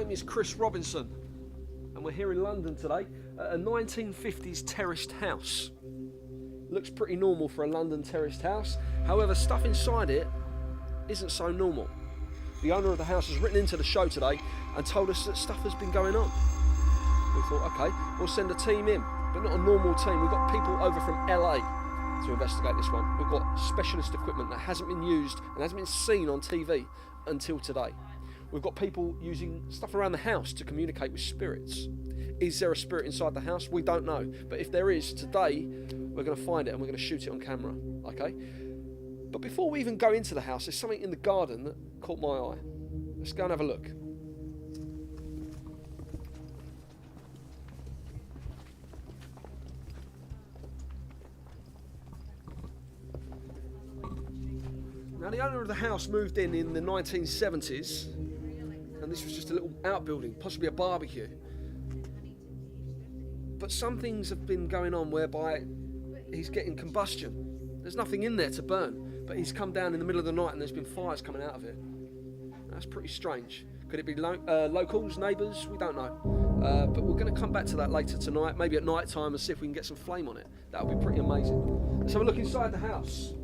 name is Chris Robinson, and we're here in London today at a 1950s terraced house. Looks pretty normal for a London terraced house, however stuff inside it isn't so normal. The owner of the house has written into the show today and told us that stuff has been going on. We thought, okay, we'll send a team in, but not a normal team. We've got people over from LA to investigate this one. We've got specialist equipment that hasn't been used and hasn't been seen on TV until today. We've got people using stuff around the house to communicate with spirits. Is there a spirit inside the house? We don't know. But if there is, today we're going to find it and we're going to shoot it on camera. Okay? But before we even go into the house, there's something in the garden that caught my eye. Let's go and have a look. Now, the owner of the house moved in the 1970s, and this was just a little outbuilding, possibly a barbecue. But some things have been going on whereby he's getting combustion. There's nothing in there to burn, but he's come down in the middle of the night and there's been fires coming out of it. That's pretty strange. Could it be locals, neighbours? We don't know. But we're going to come back to that later tonight, maybe at night time, and see if we can get some flame on it. That would be pretty amazing. Let's have a look inside the house.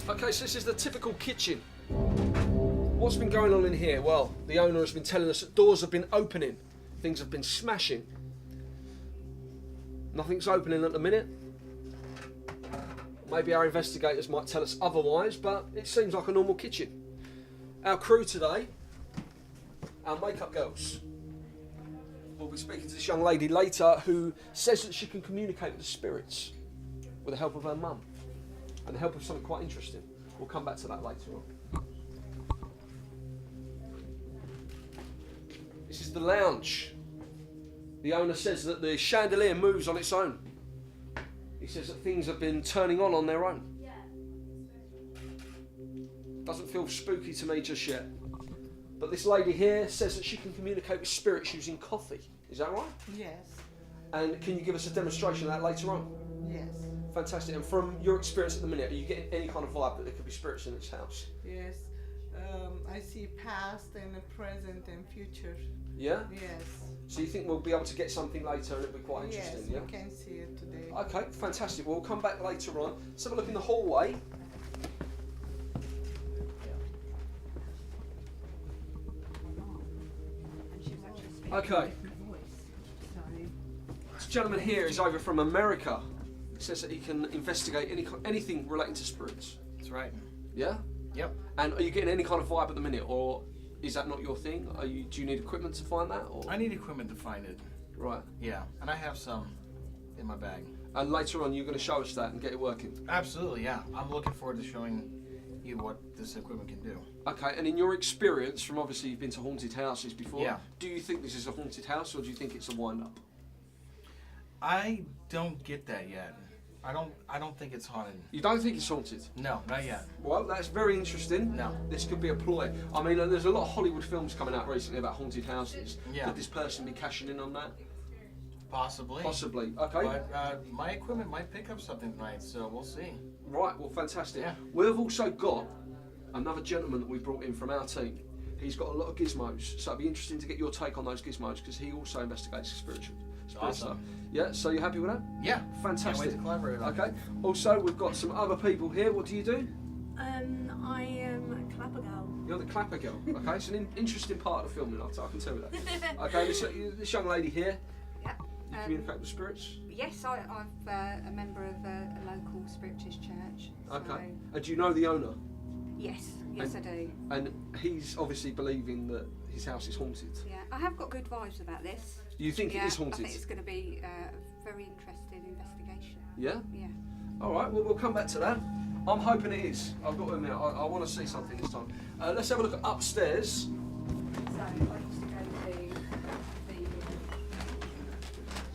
Okay, so this is the typical kitchen. What's been going on in here? Well, the owner has been telling us that doors have been opening, things have been smashing. Nothing's opening at the minute. Maybe our investigators might tell us otherwise, but it seems like a normal kitchen. Our crew today, our makeup girls. We'll be speaking to this young lady later who says that she can communicate with the spirits with the help of her mum and the help of something quite interesting. We'll come back to that later on. This is the lounge. The owner says that the chandelier moves on its own. He says that things have been turning on their own. Doesn't feel spooky to me just yet. But this lady here says that she can communicate with spirits using coffee. Is that right? Yes. And can you give us a demonstration of that later on? Yes. Fantastic. And from your experience at the minute, are you getting any kind of vibe that there could be spirits in this house? Yes. I see past and present and future. Yeah? Yes. So you think we'll be able to get something later and it'll be quite interesting, yes, yeah? we can see it today. Okay, fantastic. We'll come back later on. Let's have a look in the hallway. Okay. This gentleman here is over from America. He says that he can investigate anything relating to spirits. That's right. Yeah? Yep. And are you getting any kind of vibe at the minute, or is that not your thing? Do you need equipment to find that? Or? I need equipment to find it. Right. Yeah, and I have some in my bag. And later on, you're going to show us that and get it working. Absolutely, yeah. I'm looking forward to showing you what this equipment can do. Okay, and in your experience, from obviously you've been to haunted houses before, yeah. Do you think this is a haunted house, or do you think it's a wind-up? I don't get that yet. I don't think it's haunted. You don't think it's haunted? No, not yet. Well, that's very interesting. No. This could be a ploy. I mean, there's a lot of Hollywood films coming out recently about haunted houses. Yeah. Could this person be cashing in on that? Possibly. Possibly. Okay. But my equipment might pick up something tonight, so we'll see. Right, well, fantastic. Yeah. We've also got another gentleman that we brought in from our team. He's got a lot of gizmos, so it'd be interesting to get your take on those gizmos because he also investigates spiritual stuff. Awesome. Yeah, so you happy with that? Yeah. Fantastic. Can't wait to collaborate on it. Okay. Also, we've got some other people here. What do you do? I am a clapper girl. You're the clapper girl. Okay, it's an interesting part of the filming, I can tell you that. Okay, this young lady here, Yeah. you communicate with spirits? Yes, I'm a member of a local spiritist church. So Okay. And do you know the owner? yes, I do. And he's obviously believing that his house is haunted. Yeah, I have got good vibes about this. You think it is haunted? I think it's going to be a very interesting investigation. Yeah? Yeah. All right, well, we'll come back to that. I'm hoping it is. I've got to admit, I want to see something this time. Let's have a look at upstairs. So I used to go to the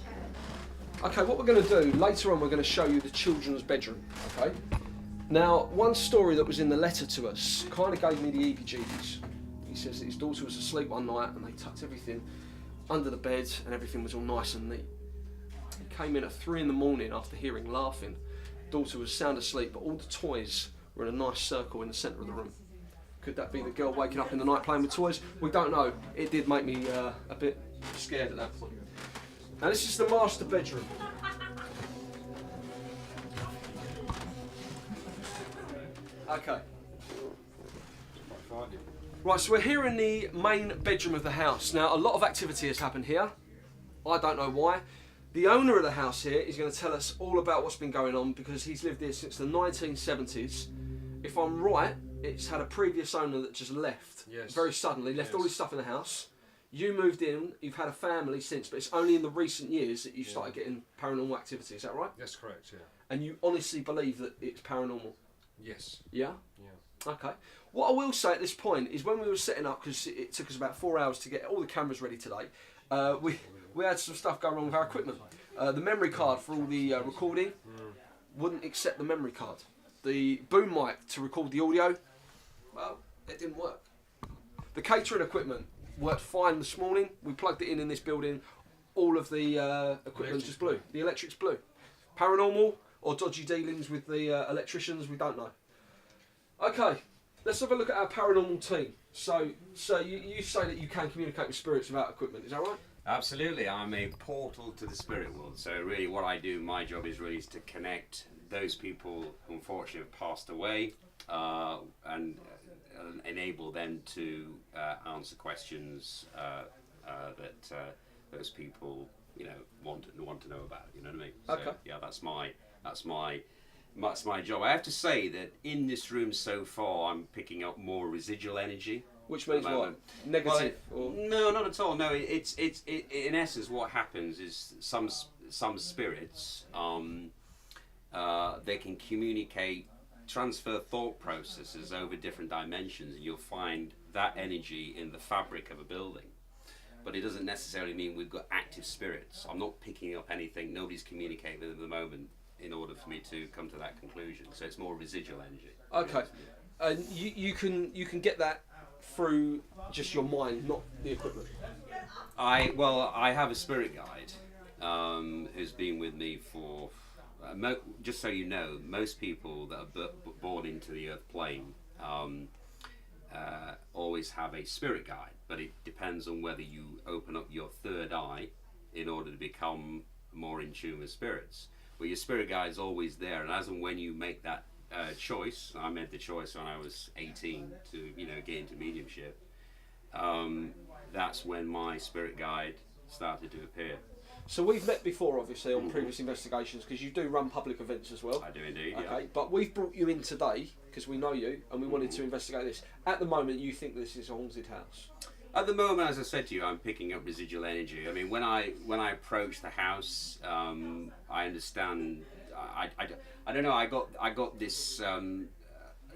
church. Okay, what we're going to do, later on we're going to show you the children's bedroom, okay? Now, one story that was in the letter to us kind of gave me the heebie-jeebies. He says that his daughter was asleep one night and they tucked everything under the bed and everything was all nice and neat. He came in at 3 in the morning after hearing laughing. daughter was sound asleep, but all the toys were in a nice circle in the centre of the room. Could that be the girl waking up in the night playing with toys? We don't know. It did make me a bit scared at that point. Now this is the master bedroom. Okay. Right, so we're here in the main bedroom of the house. Now, a lot of activity has happened here. I don't know why. The owner of the house here is going to tell us all about what's been going on because he's lived here since the 1970s. If I'm right, it's had a previous owner that just left very suddenly, left all his stuff in the house. You moved in, you've had a family since, but it's only in the recent years that you've started getting paranormal activity, is that right? That's correct, yeah. And you honestly believe that it's paranormal? Yes. Yeah? Yeah. Okay. What I will say at this point is when we were setting up, because it took us about 4 hours to get all the cameras ready today, we had some stuff going wrong with our equipment. The memory card for all the recording wouldn't accept the memory card. The boom mic to record the audio, well, it didn't work. The catering equipment worked fine this morning. We plugged it in this building. All of the equipment just blew. The electrics blew. Paranormal or dodgy dealings with the electricians, we don't know. Okay, let's have a look at our paranormal team. So you say that you can communicate with spirits without equipment, is that right? Absolutely, I'm a portal to the spirit world. So really what I do, my job is really to connect those people who unfortunately have passed away and enable them to answer questions that those people, you know, want to know about. You know what I mean? So, okay. Yeah, that's my job. I have to say that in this room so far, I'm picking up more residual energy. Which means what? Negative? Well, no, not at all. No, it's in essence what happens is some spirits they can communicate, transfer thought processes over different dimensions, and you'll find that energy in the fabric of a building. But it doesn't necessarily mean we've got active spirits. I'm not picking up anything. Nobody's communicating with them at the moment in order for me to come to that conclusion. So it's more residual energy. Okay, and you can get that through just your mind, not the equipment. I have a spirit guide who's been with me for just so you know, most people that are born into the earth plane always have a spirit guide, but it depends on whether you open up your third eye in order to become more in tune with spirits. But your spirit guide is always there, and as and when you make that choice, I made the choice when I was 18 to get into mediumship. That's when my spirit guide started to appear. So we've met before, obviously, on previous investigations, because you do run public events as well. I do indeed. Okay, Yeah. but we've brought you in today because we know you and we wanted to investigate this. At the moment, you think this is a haunted house? At the moment, as I said to you, I'm picking up residual energy. I mean, when I approach the house, I understand. I don't know. I got this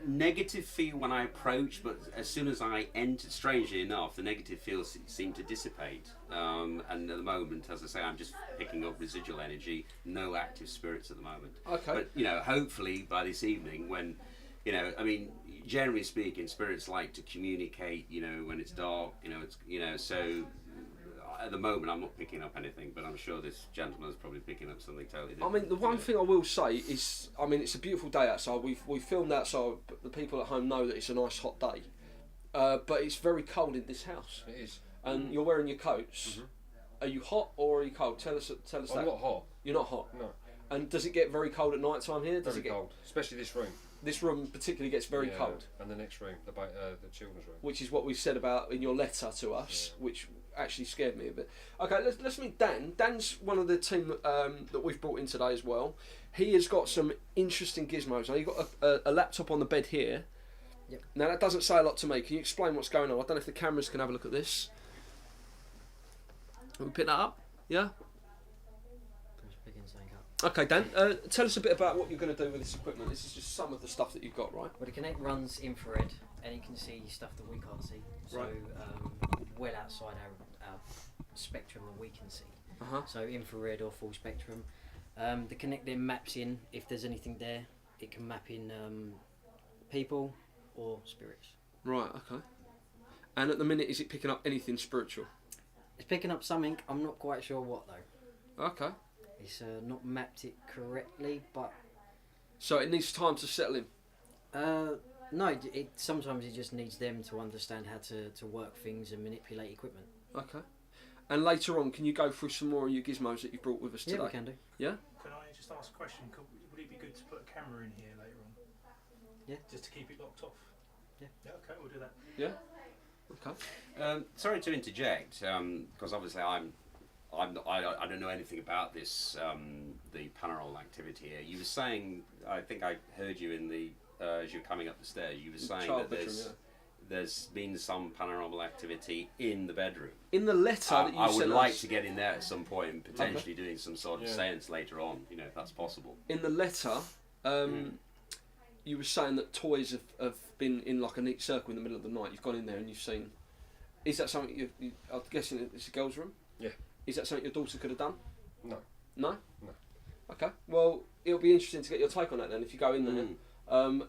negative feel when I approached, but as soon as I entered, strangely enough, the negative feels seemed to dissipate. And at the moment, as I say, I'm just picking up residual energy. No active spirits at the moment. Okay. But hopefully by this evening, when I mean, generally speaking, spirits like to communicate. When it's dark. So. At the moment, I'm not picking up anything, but I'm sure this gentleman's probably picking up something totally different. I mean, the one thing I will say is, I mean, it's a beautiful day outside. We've filmed outside, but the people at home know that it's a nice hot day. But it's very cold in this house. It is. And you're wearing your coats. Are you hot or are you cold? Tell us I'm that. not hot. You're not hot? No. And does it get very cold at night time here? Does Very it get cold, especially this room. This room particularly gets very Yeah, cold, and the next room, the children's room. which is what we said about in your letter to us, which actually scared me a bit. Okay, let's meet Dan. Dan's one of the team that we've brought in today as well. He has got some interesting gizmos. Now, you've got a laptop on the bed here. Yep. Now, that doesn't say a lot to me. Can you explain what's going on? I don't know if the cameras can have a look at this. Can we pick that up? Yeah? I'm just picking something up. Okay, Dan, tell us a bit about what you're going to do with this equipment. This is just some of the stuff that you've got, right? Well, the Connect runs infrared, and you can see stuff that we can't see. So, Right. well outside our spectrum that we can see. Uh-huh. So, infrared or full spectrum. The Connect then maps in, if there's anything there, it can map in people or spirits. Right, okay. And at the minute, is it picking up anything spiritual? It's picking up something, I'm not quite sure what though. Okay. It's not mapped it correctly, but So it needs time to settle in. No, sometimes it just needs them to understand how to work things and manipulate equipment. Okay. And later on, can you go through some more of your gizmos that you brought with us today? Yeah, we can do. Yeah? Can I just ask a question? Would it be good to put a camera in here later on? Yeah. Just to keep it locked off? Yeah. Yeah, okay, we'll do that. Yeah? Okay. Sorry to interject, because obviously I don't know anything about this, the paranormal activity here. You were saying, I think I heard you in the, as you're coming up the stairs, you were saying Child that bedroom, there's been some paranormal activity in the bedroom. In the letter that you I sent would like us, to get in there at some point and potentially doing some sort of seance later on, you know, if that's possible. in the letter, you were saying that toys have been in like a neat circle in the middle of the night. You've gone in there and you've seen. Is that something I'm guessing it's a girl's room? Yeah. Is that something your daughter could have done? No. No? No. Okay. Well, it'll be interesting to get your take on that then if you go in there.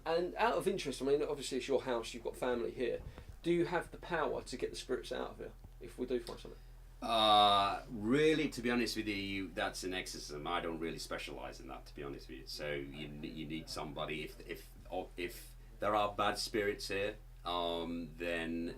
And out of interest, I mean, obviously it's your house, you've got family here. Do you have the power to get the spirits out of here if we do find something? Really, to be honest with you, that's an exorcism. I don't really specialise in that, to be honest with you. So you need somebody. If there are bad spirits here, then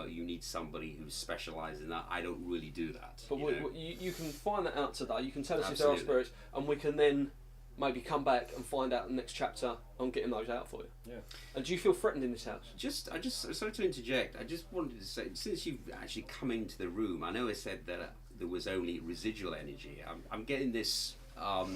you need somebody who specialises in that. I don't really do that. But you can find that out today. You can tell us if there are Absolutely. spirits, and we can then maybe come back and find out the next chapter on getting those out for you. Yeah. And do you feel threatened in this house? Sorry to interject. I just wanted to say, since you've actually come into the room, I know I said that there was only residual energy. I'm getting this, not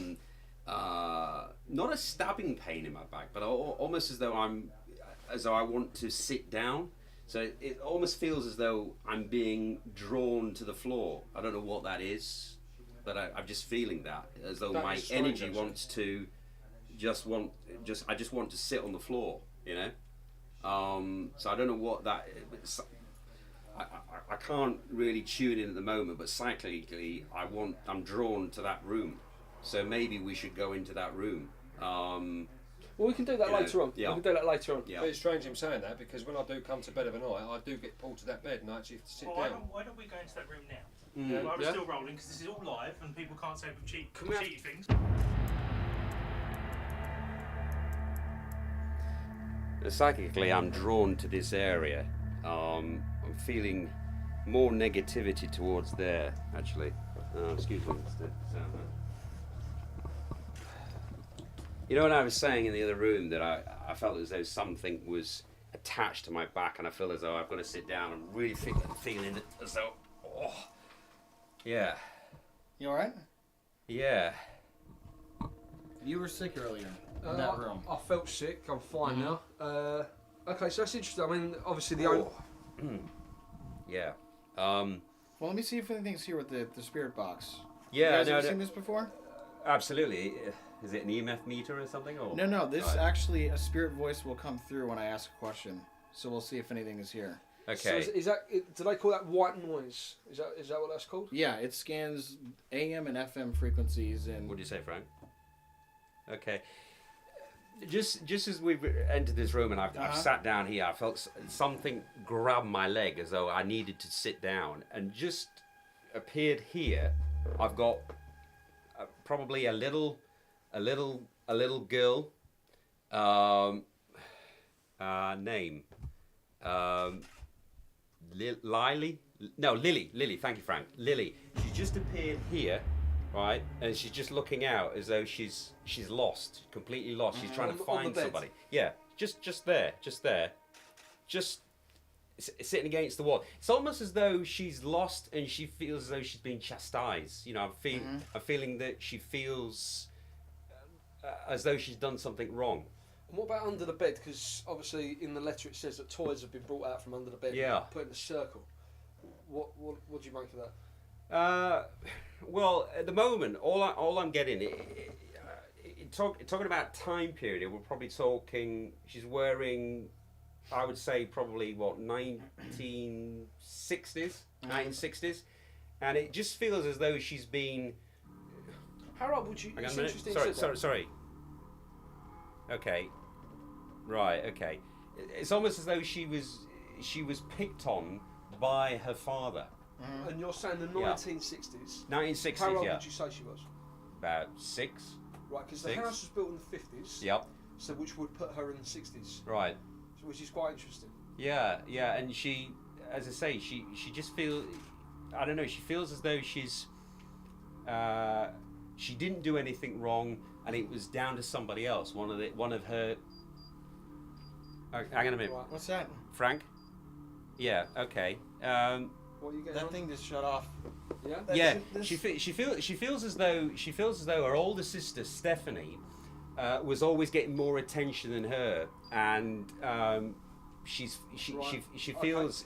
a stabbing pain in my back, but almost as though I want to sit down. So it almost feels as though I'm being drawn to the floor. I don't know what that is, but I'm just feeling that, as though That my is strange, energy actually. wants to I just want to sit on the floor, you know. So I don't know what that is. I can't really tune in at the moment, but cyclically I'm drawn to that room. So maybe we should go into that room. Well, we can do that You know, later on. yeah. We can do that later on. Yeah. But it's strange him saying that, because when I do come to bed of a night, I do get pulled to that bed and I actually have to sit Well, down. why don't we go into that room now? Mm. While we're Yeah. still rolling, because this is all live and people can't say we've Can we have- cheated things. Psychically, I'm drawn to this area. I'm feeling more negativity towards there, actually. Excuse me, Mr. Zane. You know what I was saying in the other room, that I felt as though something was attached to my back, and I feel as though I've got to sit down. I'm really feeling it as though, yeah, You alright? yeah. You were sick earlier in that room. I felt sick. I'm fine now. Okay, so that's interesting. I mean, obviously the only... Yeah. Well, let me see if anything's here with the spirit box. Yeah, You guys no, ever no, seen this before? absolutely. Is it an EMF meter or something? Or? No. This Right. actually, a spirit voice will come through when I ask a question. So we'll see if anything is here. So Okay. is that... Do they call that white noise? Is that what that's called? Yeah, it scans AM and FM frequencies and... What do you say, Frank? Okay. Just as we've entered this room and I've sat down here, I felt something grab my leg as though I needed to sit down, and just appeared here. I've got probably a little girl. Name. Lily. Thank you, Frank. Lily. She just appeared here. Right, and she's just looking out as though she's lost, completely lost. She's trying to On the find bed? somebody. Yeah, just there, just sitting against the wall. It's almost as though she's lost and she feels as though she's being chastised. You know, I'm feeling that she feels as though she's done something wrong. And what about under the bed? Because obviously in the letter it says that toys have been brought out from under the bed. Yeah. And put in a circle. What do you make of that? Well, at the moment, all I'm getting, talking about time period, we're probably talking, she's wearing, I would say probably, 1960s, and it just feels as though she's been... Harold, would you... Hang on It's a minute. interesting. Sorry. Okay. Right, okay. It's almost as though she was picked on by her father. And you're saying the Yeah. 1960s. 1960s, How old yeah. would you say she was? About 6. Right, because the 6. house was built in the 50s. Yep. So which would put her in the 60s. Right. So, which is quite interesting. Yeah, and she, as I say, she just feels, I don't know, she feels as though she's, she didn't do anything wrong, and it was down to somebody else. One of her. Oh, hang on a minute, Right. What's that? Frank. Yeah. Okay. What are you getting That on? thing just shut off. Yeah. Yeah. She feels as though her older sister Stephanie was always getting more attention than her, and she feels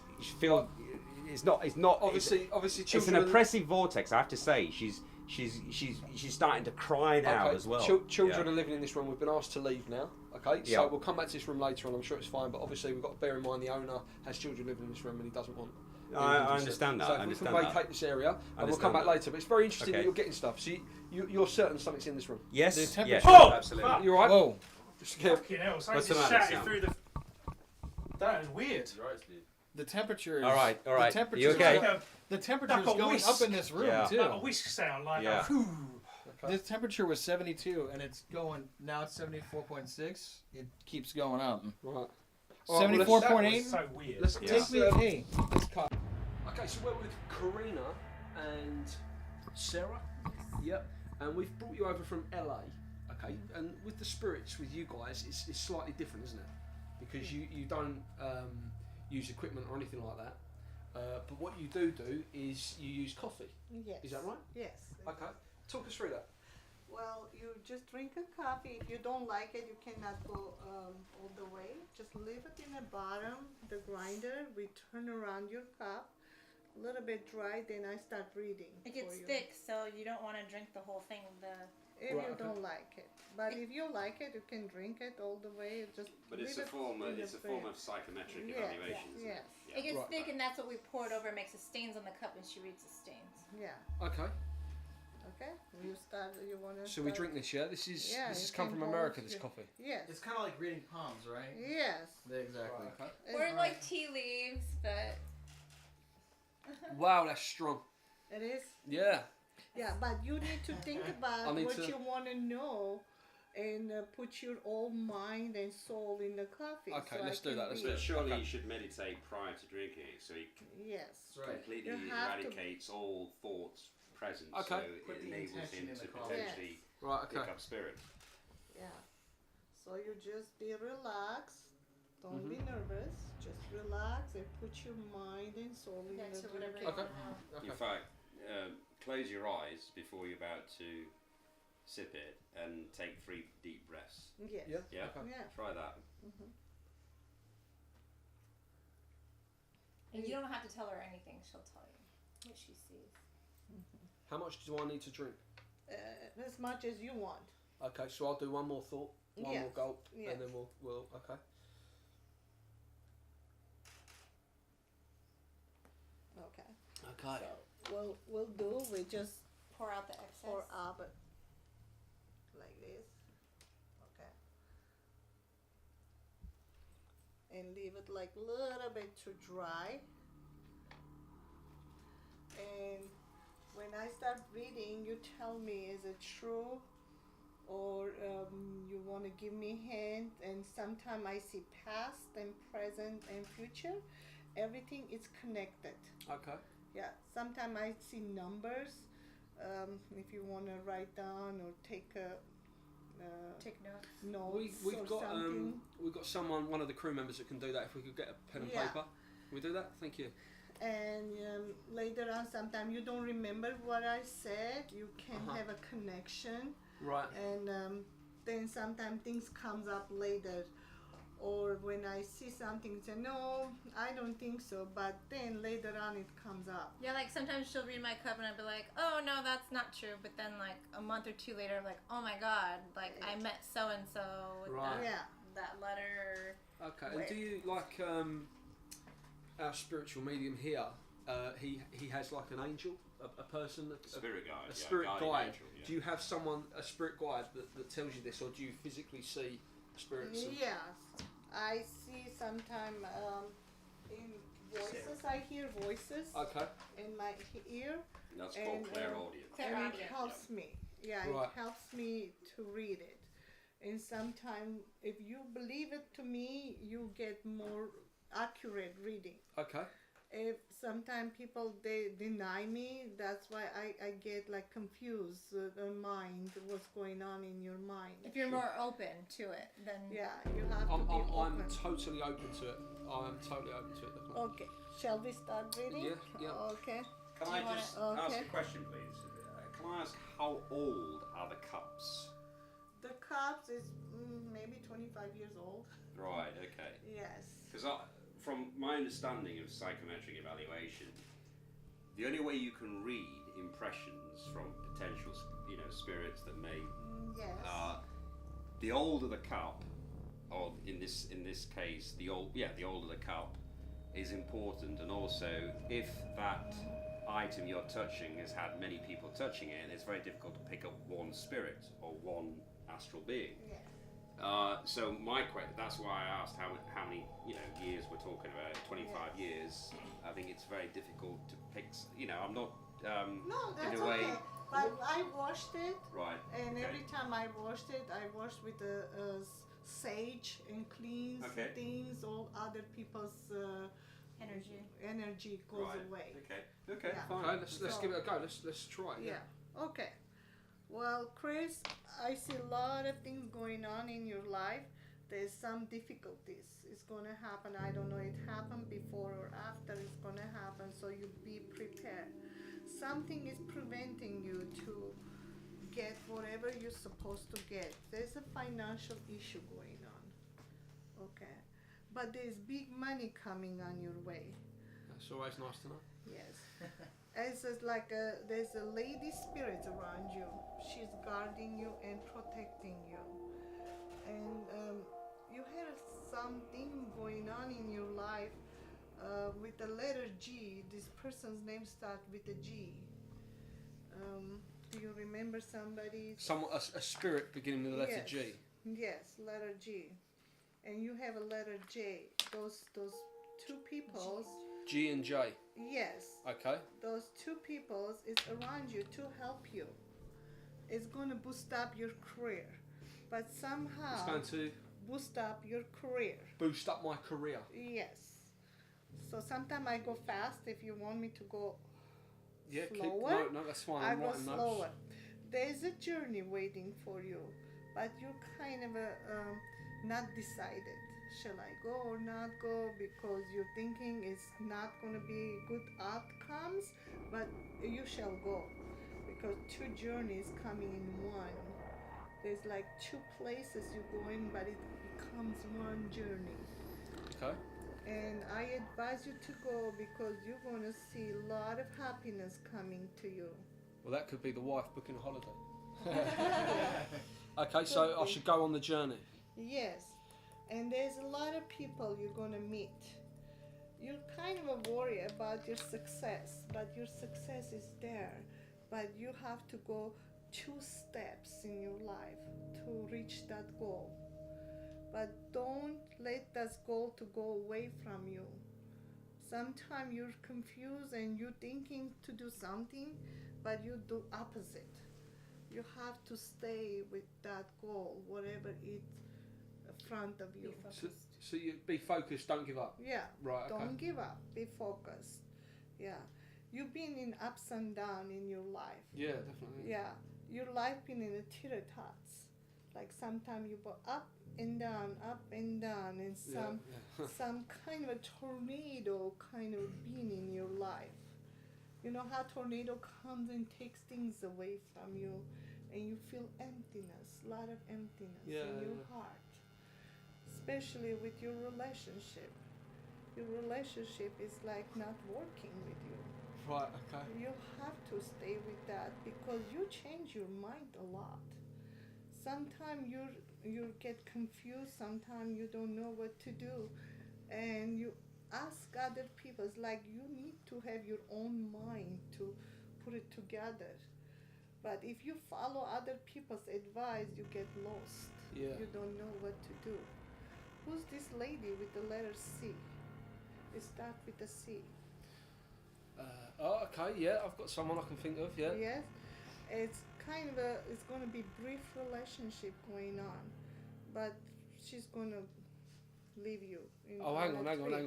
it's not Obviously, it's children. an oppressive vortex. I have to say, she's starting to cry now as well. Children are living in this room. We've been asked to leave now. Okay, so we'll come back to this room later on. I'm sure it's fine, but obviously we've got to bear in mind the owner has children living in this room and he doesn't want. I understand that. So I if we can understand vacate that. this area, and we'll Understand come back that. later. But it's very interesting that Okay. you're getting stuff. So you're certain something's in this room. Yes. The Yes. temperature- Oh! Absolutely. Fuck. You all right? Whoa. Just scared. Fucking hell, something What's the just matter, shouted Sam? through the... That is weird. The temperature is. All right. The temperature You okay? Like a, The temperature is Like a going whisk. up in this room Yeah. too. like a whisk sound, like Yeah. a whoo. Okay. The temperature was 72, and it's going now. It's 74.6. It keeps going up. Right. 74.8. So weird. Let's Yeah. Take me. Hey. let's cut. Okay, so we're with Karina and Sarah. Yep. And we've brought you over from LA. Okay. And with the spirits with you guys, it's slightly different, isn't it? Because you don't use equipment or anything like that. But what you do is you use coffee. Yes. Is that right? Yes. Okay. Talk us through that. Well, you just drink a coffee. If you don't like it, you cannot go all the way. Just leave it in the bottom, the grinder. We turn around your cup, a little bit dry. Then I start reading. It gets for you. thick, so you don't want to drink the whole thing. If Right, you okay. don't like it, but if you like it, you can drink it all the way. Just But it's leave a form. in It's the a form fridge. of psychometric Yes, evaluation. isn't yes. it? Yeah. It gets Right. thick, and that's what we pour it over. It makes the stains on the cup, and she reads the stains. Yeah. Okay. Okay. You start. You want to. So we drink this, yeah? This is Yeah, this you has come can from hold America. it, This yeah. coffee. Yes. It's kind of like reading palms, right? Yes. Exactly. Okay. We're like tea leaves, but Wow, that's strong. It is. Yeah. Yeah, but you need to think about need what to- you want to know, and put your whole mind and soul in the coffee. Okay, so let's I do can that, let's be- do But surely Okay. you should meditate prior to drinking it, so it Yes. Right. completely You have to- eradicates all thoughts present. Okay. So Put it the enables intention him in to the coffee. potentially Right. pick Okay. up spirit. Yeah. So you just be relaxed. Don't be nervous. Just relax and put your mind and soul in yeah, the to whatever you drinking. Okay. want to know. Okay. In fact, close your eyes before you're about to sip it and take 3 deep breaths. Yes. Yeah. Yeah? Okay. Yeah. Try that. And you don't have to tell her anything; she'll tell you what she sees. How much do I need to drink? As much as you want. Okay, so I'll do one more thought, one more Yes, gulp, yes. and then we'll okay. Okay. Okay. So we'll do. We just Pour out the excess. pour up it like this. Okay. And leave it like a little bit to dry. And when I start reading, you tell me is it true, or you want to give me hint. And sometimes I see past and present and future. Everything is connected. Okay. Yeah, sometimes I see numbers. If you want to write down or take a Take notes. notes We've or got something. we've got someone, one of the crew members that can do that. If we could get a pen and Yeah. paper, can we do that? Thank you. And later on, sometimes you don't remember what I said. You can Uh-huh. have a connection, Right. and then sometimes things comes up later. Or when I see something, say no, I don't think so. But then later on, it comes up. Yeah, like sometimes she'll read my cup and I'll be like, oh no, that's not true. But then like a month or two later, I'm like, oh my god, like I met so and so with Right. Yeah. that letter. Okay. And Wait. do you like our spiritual medium here? He has like an angel, a person, Spirit guide. a spirit guardian guide. angel, yeah. Do you have someone, a spirit guide that tells you this, or do you physically see spirits? and- Yes, I see sometime in voices. I hear voices Okay. in my ear, That's and, called clairaudience. and it Clairaudience. helps me. Yeah, Right. it helps me to read it. And sometimes, if you believe it to me, you get more accurate reading. Okay. If sometimes people they deny me, that's why I get like confused. The mind, what's going on in your mind? If you're more open to it, then Yeah, you have to I'm be open. totally open to it. I'm totally open to it. Definitely. Okay, shall we start reading? Yeah, yeah. Okay. Can Do I you wanna- just Okay. ask a question, please? Can I ask how old are the cups? The cups is maybe 25 years old. Right. Okay. Yes. Because from my understanding of psychometric evaluation, the only way you can read impressions from potential, spirits that may, Yes. the older the cup, or in this case, the older the cup, is important, and also if that item you're touching has had many people touching it, it's very difficult to pick up one spirit or one astral being. Yes. So that's why I asked how many years we're talking about. 25 years. I think it's very difficult to pick. I'm not No, that's in a way. okay. But I washed it, Right. and okay. every time I washed it, I washed with sage and cleans Okay. things. All other people's energy goes Right. away. Okay. Yeah. Fine. Okay, let's give it a go. Let's try it. Yeah. Okay. Well, Chris, I see a lot of things going on in your life. There's some difficulties. It's gonna happen. I don't know it happened before or after it's gonna happen, so you be prepared. Something is preventing you to get whatever you're supposed to get. There's a financial issue going on. Okay. But there's big money coming on your way. That's always nice to know. Yes. It's like there's a lady spirit around you. She's guarding you and protecting you. And you have something going on in your life with the letter G. This person's name starts with a G. Do you remember somebody? A spirit beginning with the letter Yes. G. Yes, letter G. And you have a letter J. Those two peoples. G and J. Yes. Okay. Those two peoples is around you to help you. It's going to boost up your career. But somehow It's going to boost up your career. boost up my career. Yes. So sometimes I go fast if you want me to go Yeah, slower. No, that's fine. I I'm go writing slower. notes. There's a journey waiting for you, but you're kind of not decided. Shall I go or not go? Because you're thinking it's not going to be good outcomes, but you shall go. Because two journeys coming in one. There's like two places you're going, but it becomes one journey. Okay. And I advise you to go because you're going to see a lot of happiness coming to you. Well, that could be the wife booking a holiday. Okay, so I should go on the journey. Yes. And there's a lot of people you're going to meet. You're kind of a worry about your success, but your success is there. But you have to go 2 steps in your life to reach that goal. But don't let that goal to go away from you. Sometimes you're confused and you're thinking to do something, but you do opposite. You have to stay with that goal, whatever it's in front of you. So you be focused, don't give up. Yeah. Right, okay. Don't give up. Be focused. Yeah. You've been in ups and downs in your life. Yeah, definitely. Yeah. Your life been in a teeter-tots. Like sometimes you go up and down, and some kind of a tornado kind of being in your life. You know how tornado comes and takes things away from you, and you feel emptiness, a lot of emptiness in your heart. Especially with your relationship. Your relationship is like not working with you. Right, okay. You have to stay with that because you change your mind a lot. Sometimes you get confused, sometimes you don't know what to do, and you ask other people. It's like you need to have your own mind to put it together. But if you follow other people's advice, you get lost. Yeah. You don't know what to do. Who's this lady with the letter C? It starts with a C. Okay, yeah, I've got someone I can think of, yeah. Yes, it's kind of a, it's going to be brief relationship going on, but she's going to leave you. Oh, hang on. He's married.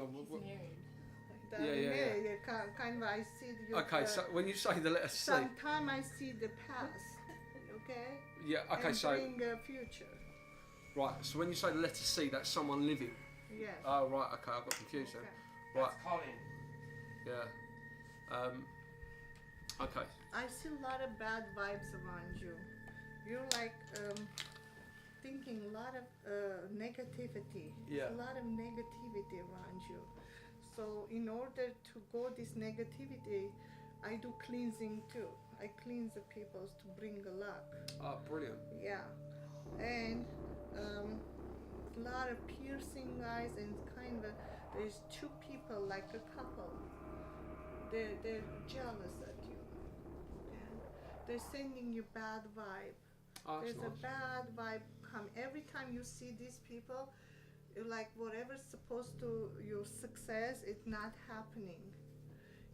Kind of, I see you. Okay, so when you say the letter C, Sometime I see the past, okay? yeah, okay, and so bring a future. right. So when you say the letter C, that's someone living. Yes. Oh, right. Okay, I got confused then. Okay. Right. That's Colin. Yeah. Okay. I see a lot of bad vibes around you. You're like thinking a lot of negativity. Yeah. A lot of negativity around you. So in order to go this negativity, I do cleansing too. I cleanse the people to bring the luck. Oh, brilliant. Yeah. And a lot of piercing eyes and kind of there's two people like a couple. They're jealous at you. Okay? They're sending you bad vibe. Oh, that's There's nice. a bad vibe come every time you see these people. You're like whatever's supposed to your success, it's not happening.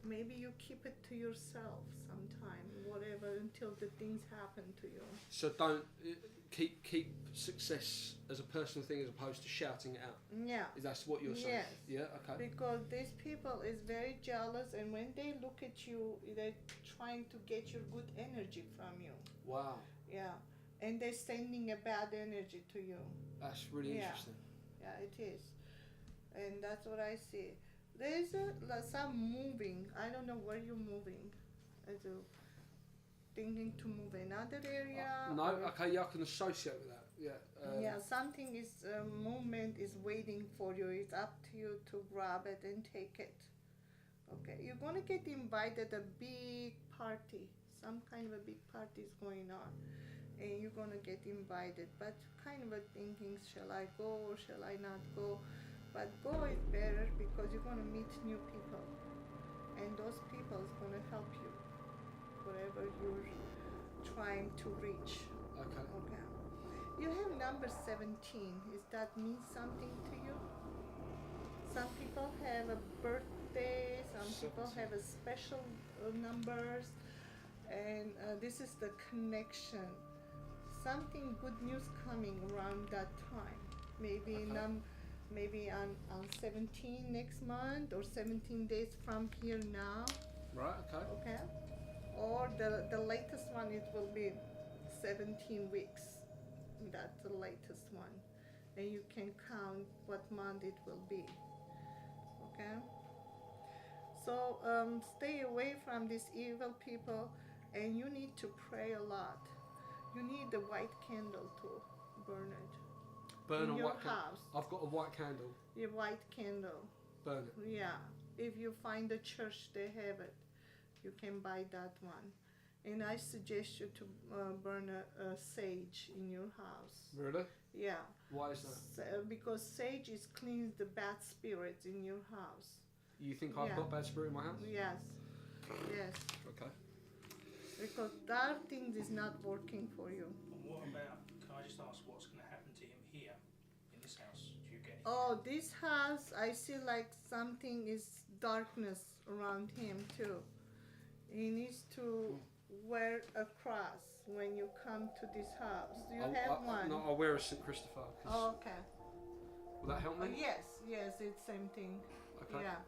Maybe you keep it to yourself sometime, whatever, until the things happen to you. So don't keep success as a personal thing as opposed to shouting it out. Yeah. Is that what you're saying? Yes. Yeah. Okay. Because these people is very jealous, and when they look at you, they're trying to get your good energy from you. Wow. Yeah, and they're sending a bad energy to you. That's really Yeah. interesting. Yeah, it is, and that's what I see. There's some moving. I don't know where you're moving. I do thinking to move another area. No. or- Okay. Yeah, I can associate with that. Yeah. Yeah, something is movement is waiting for you. It's up to you to grab it and take it. Okay, you're gonna get invited a big party. Some kind of a big party is going on, and you're gonna get invited. But kind of a thinking, shall I go or shall I not go? But go is better because you're gonna meet new people, and those people is gonna help you, whatever you're trying to reach. Okay. Okay. You have number 17. Is that mean something to you? Some people have a birthday, some people have a special numbers, and this is the connection. Something good news coming around that time. Maybe Okay. maybe on 17 next month or 17 days from here now. Right. Okay. Okay. Or the latest one, it will be 17 weeks. That's the latest one. And you can count what month it will be. Okay? So stay away from these evil people, and you need to pray a lot. You need the white candle to burn it. Burn in a your white candle. house. I've got a white candle. Your white candle. Burn it. Yeah. If you find a church, they have it. You can buy that one. And I suggest you to burn a sage in your house. Really? Yeah. Why is that? Because sage is cleans the bad spirits in your house. You think I've Yeah. got bad spirit in my house? Yes. Yes. Okay. Because that thing is not working for you. And what about, can I just ask what's going to happen to him here in this house? Do you get it? Oh, this house, I see like something is darkness around him too. He needs to wear a cross when you come to this house. Do you have one? No, I'll wear a St. Christopher. 'Cause Oh, okay. will that help me? Yes, it's same thing. Okay. Yeah.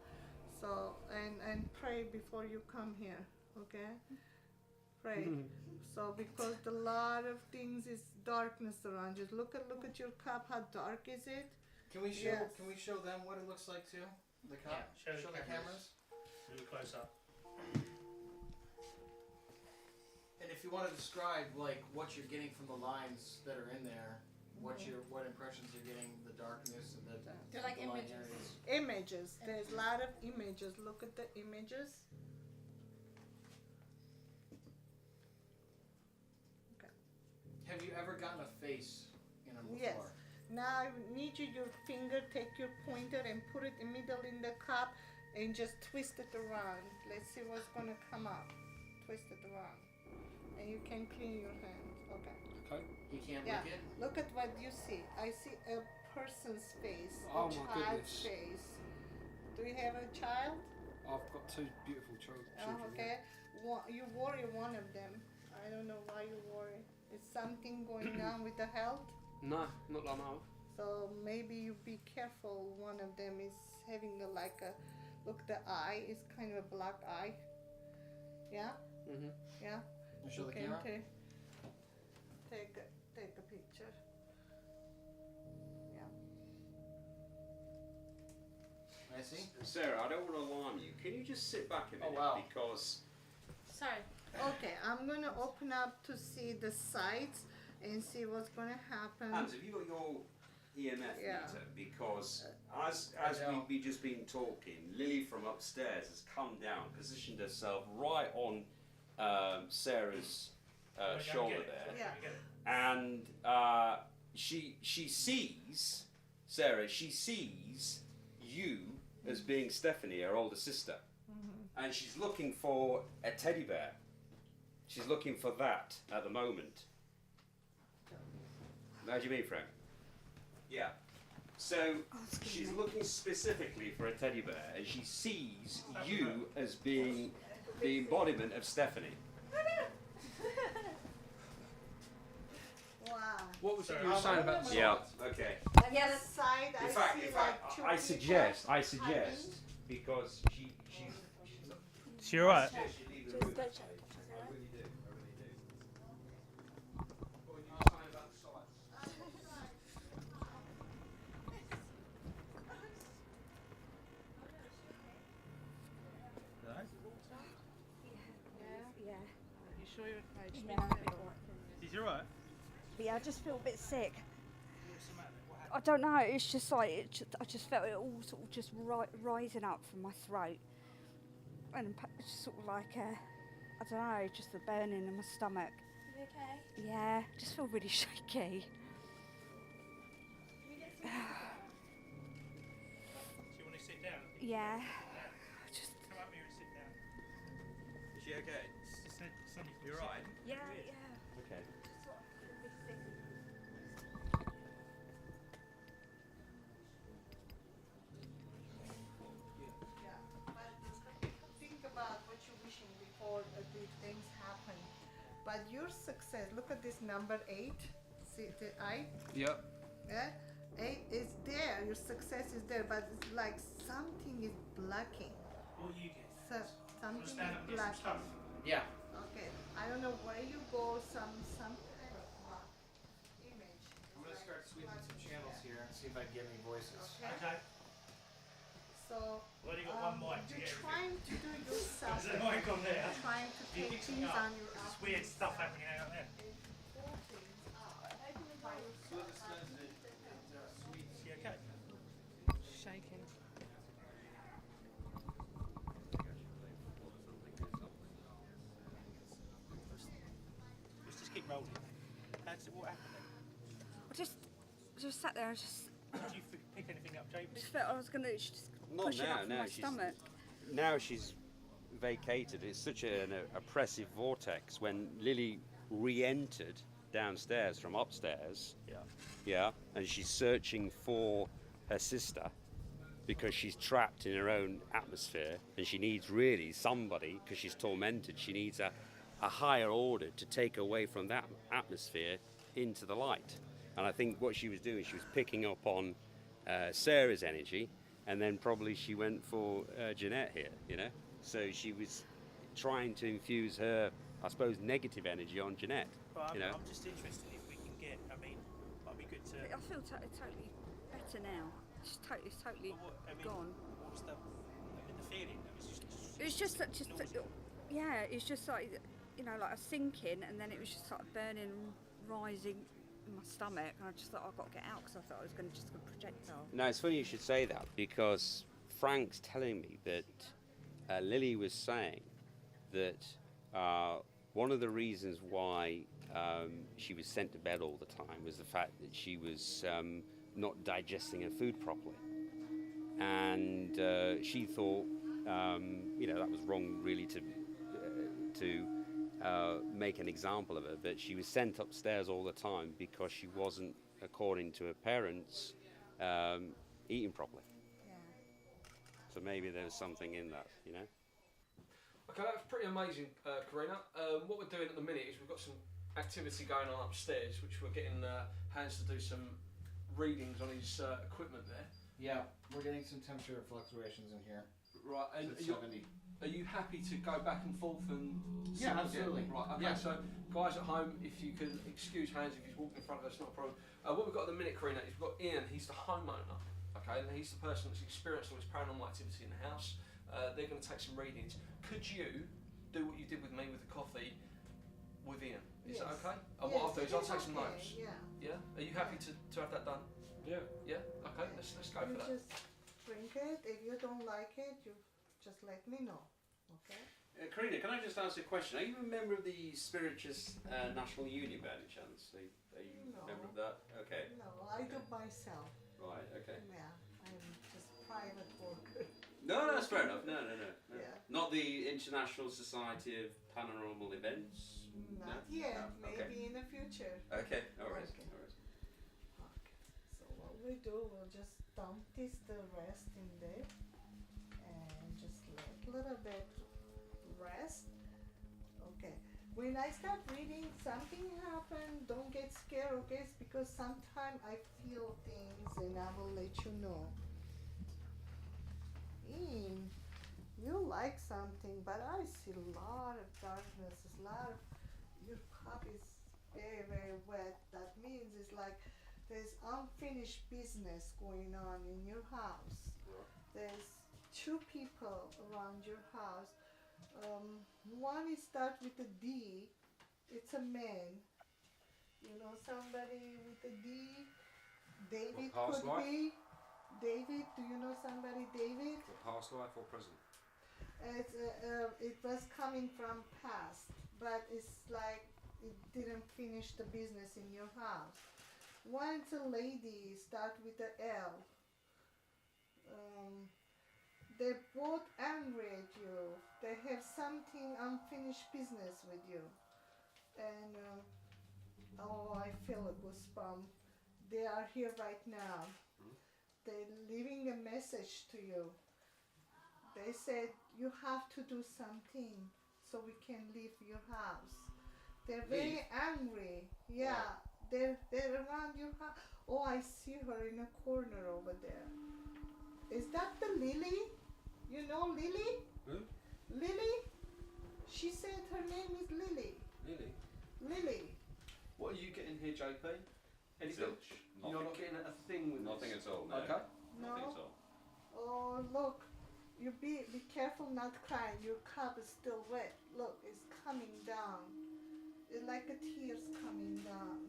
So and pray before you come here, okay? Pray. So because a lot of things is darkness around you. Look at your cup. How dark is it? Can we show? Yes. Can we show them what it looks like too? The cup. Yeah, show the the cameras. cameras. Really close up. And if you want to describe like what you're getting from the lines that are in there, what impressions you're getting, the darkness and the They're like the line images. areas. Images. There's a lot of images. Look at the images. Have you ever gotten a face in them before? Yes. Now I need you, your finger, take your pointer and put it in middle in the cup and just twist it around. Let's see what's gonna come up. Twist it around. And you can clean your hands. Okay. Okay. You can't Yeah. lick it? Look at what you see. I see a person's face, Oh a my child's goodness. face. Do you have a child? I've got two beautiful children. Oh, okay. You worry one of them. I don't know why you worry. Is something going on with the health? No, not like now. So maybe you be careful. One of them is having like a look. The eye is kind of a black eye. Yeah. Mhm. Yeah. You show the You can camera? take a picture. Yeah. I see. Sarah, I don't want to alarm you. Can you just sit back a minute? wow. Because Sorry. Okay, I'm gonna open up to see the sites and see what's gonna happen. Hans, have you got your EMF Yeah. meter? Because as know. we've just been talking, Lily from upstairs has come down, positioned herself right on Sarah's shoulder there, Yeah. and she sees Sarah. She sees you as being Stephanie, her older sister, and she's looking for a teddy bear. She's looking for that at the moment. How do you mean, Frank? Yeah. So she's looking specifically for a teddy bear, and she sees you as being the embodiment of Stephanie. Wow. What was it you were saying about the Yeah. sides? Okay. On the side, In I fact, see in like fact, two I people suggest hiding. because she's. So you're right. I suggest you leave the room. I really do. I really do. What were you saying about the sides? Yeah. You sure you're Yeah. Is you right? Yeah, I just feel a bit sick. What's the matter? What happened? I don't know. It's just like I just felt it all sort of just rising up from my throat, and it's just sort of like I don't know, just the burning in my stomach. You okay? Yeah, I just feel really shaky. Do you want to sit down? Yeah. Come up here and sit down. Is she okay? You're right. Yeah, yeah. Okay. Yeah, but think about what you're wishing before these things happen. But your success, look at this number 8. See the eye? Yep. Yeah? 8 is there. Your success is there, but it's like something is blocking. What you get? So, something Stand up is and get some blocking. stuff. Yeah. Okay, I don't know where you go. Some kind of image. I'm gonna start sweeping some channels here and see if I can get any voices. Okay. So, Well, you got one mic to you're get everything. trying to do yourself. There's a mic on there. You're trying to You take pick something things up. on your There's own. weird stuff happening out there. Is she okay? Shaking. Let's just keep rolling. What happened then? I just sat there and just Did you pick anything up, James? just felt I was gonna just Not push it now, up from no, my she's- stomach. Now she's vacated. It's such an oppressive vortex. When Lily re-entered downstairs from upstairs, yeah, and she's searching for her sister because she's trapped in her own atmosphere, and she needs really somebody, because she's tormented, she needs a higher order to take away from that atmosphere into the light. And I think what she was doing, she was picking up on Sarah's energy, and then probably she went for Jeanette here, you know? So she was trying to infuse her, I suppose, negative energy on Jeanette, Well, you know? I'm just interested if we can get, I mean, might be good to... I feel totally better now. It's totally gone. What was the feeling? It was just yeah. It's just like, you know, like a sinking, and then it was just like burning, rising in my stomach, and I just thought I've got to get out because I thought I was going to just go projectile. Now, it's funny you should say that, because Frank's telling me that Lily was saying that one of the reasons why she was sent to bed all the time was the fact that she was not digesting her food properly. And she thought, you know, that was wrong really to make an example of her, but she was sent upstairs all the time because she wasn't, according to her parents, eating properly. Yeah. So maybe there was something in that, you know? Okay, that's pretty pretty amazing, Karina. What we're doing at the minute is we've got some activity going on upstairs, which we're getting Hans to do some readings on his equipment there. Yeah, we're getting some temperature fluctuations in here. Right, and It's 70. are you happy to go back and forth and... Yeah, absolutely. Right, okay, Yeah. so guys at home, if you can excuse Hans if he's walking in front of us, not a problem. What we've got at the minute, Karina, is we've got Ian, he's the homeowner, okay, and he's the person that's experienced all this paranormal activity in the house. They're going to take some readings. Could you do what you did with me with the coffee with Ian? Is that okay? And what I'll do is I'll take some notes. Yeah. Yeah? Are you happy to have that done? Yeah. Yeah? Okay, let's go You for that. just drink it. If you don't like it, you just let me know. Okay? Karina, can I just ask a question? Are you a member of the Spirituous National Union by any chance? Are you No. a member of that? Okay. No, I do myself. Right, okay. Yeah, I'm just private worker. No, that's fair enough. No. Yeah. Not the International Society of Paranormal Events? Not No? yet. No, okay. Maybe in the future. Okay, alright. Okay. Okay. So what we do, we'll just dump the rest in there and just let a little bit rest. Okay. When I start reading, something happened. Don't get scared, okay? It's because sometimes I feel things and I will let you know. You like something, but I see a lot of darkness. A lot of your cup is very, very wet. That means it's like there's unfinished business going on in your house. There's two people around your house. One is start with a D. It's a man. You know somebody with a D. David past could life? be. David, do you know somebody, David? For past life or present? It was coming from past, but it's like it didn't finish the business in your house. Once a lady start with the L, they're both angry at you. They have something unfinished business with you, and oh, I feel a goosebump. They are here right now. They're leaving a message to you. They said you have to do something so we can leave your house. They're very angry. Yeah, they're around your house. Oh, I see her in a corner over there. Is that the Lily? You know Lily? Who? Lily? She said her name is Lily. Really? Lily. What are you getting here, JP? Anything? Zilch. You're not getting a thing with Nothing this? at all, no. Okay. Nothing No? at all. Oh, look. You be careful not crying. Your cup is still wet. Look, it's coming down. It's like a tears coming down.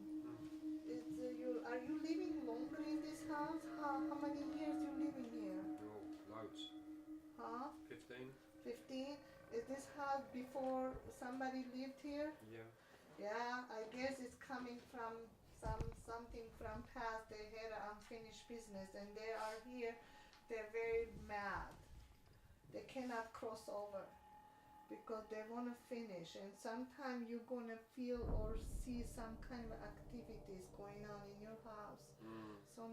It's are you living longer in this house? How many years you living here? Loads. Huh? 15? 15? Is this house before somebody lived here? Yeah. Yeah, I guess it's coming from something from past. They had an unfinished business and they are here. They're very mad. They cannot cross over because they want to finish, and sometimes you're going to feel or see some kind of activities going on in your house. So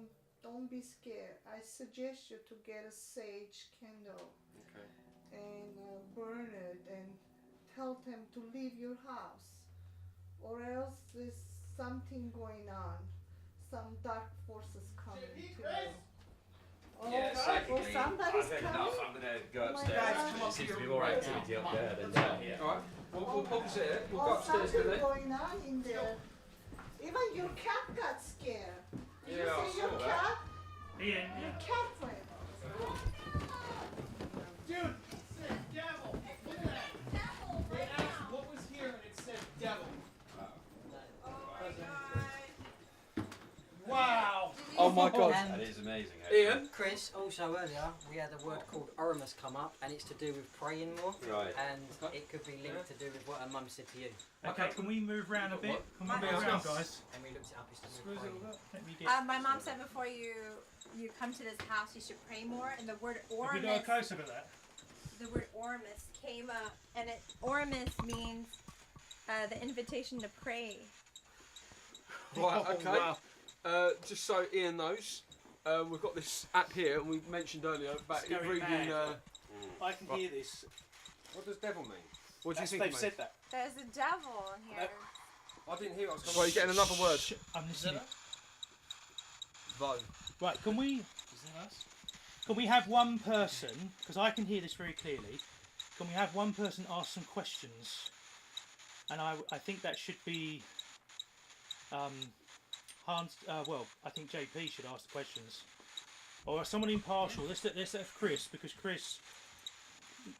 don't be scared. I suggest you to get a sage candle Okay. and burn it and tell them to leave your house, or else there's something going on. Some dark forces coming to you. Oh, Yeah, oh, psychically, somebody's I've had coming. enough. I'm going to go Oh my upstairs. God. There seems to be more activity up there than down here. Alright, we'll pause it. We'll go Oh, upstairs, something Billy. going on in there. Even your cat got scared. Did Yeah, you I see your saw that. cat? Ian, Your cat went. Dude, it said devil. Look at that. They asked what was here and it said devil. Wow. Oh my god. That And is amazing. Ian? Chris, also earlier, we had a word called Oramus come up, and it's to do with praying more. Right. And it could be linked to do with what her mum said to you. okay, can we move round a bit? Can we What? move round, guys? And we looked it up, it's to do Screws with it praying. all up. Let me get. My mom said before you come to this house, you should pray more, and the word If we go Oramus, closer to that. the word Oramus came up, and Oramus means the invitation to pray. Right, Oh, okay. wow. Just so Ian knows, we've got this app here, and we mentioned earlier about Scary reading. bag. I can hear this. What does devil mean? What do you think? They've mate? said that. There's a devil in here. I didn't hear. I was Well, you're getting another word. I'm listening. Vo. Right, can we have one person, because I can hear this very clearly, can we have one person ask some questions? And I think that should be Hans, well, I think JP should ask the questions. Or someone impartial. Let's have Chris, because Chris,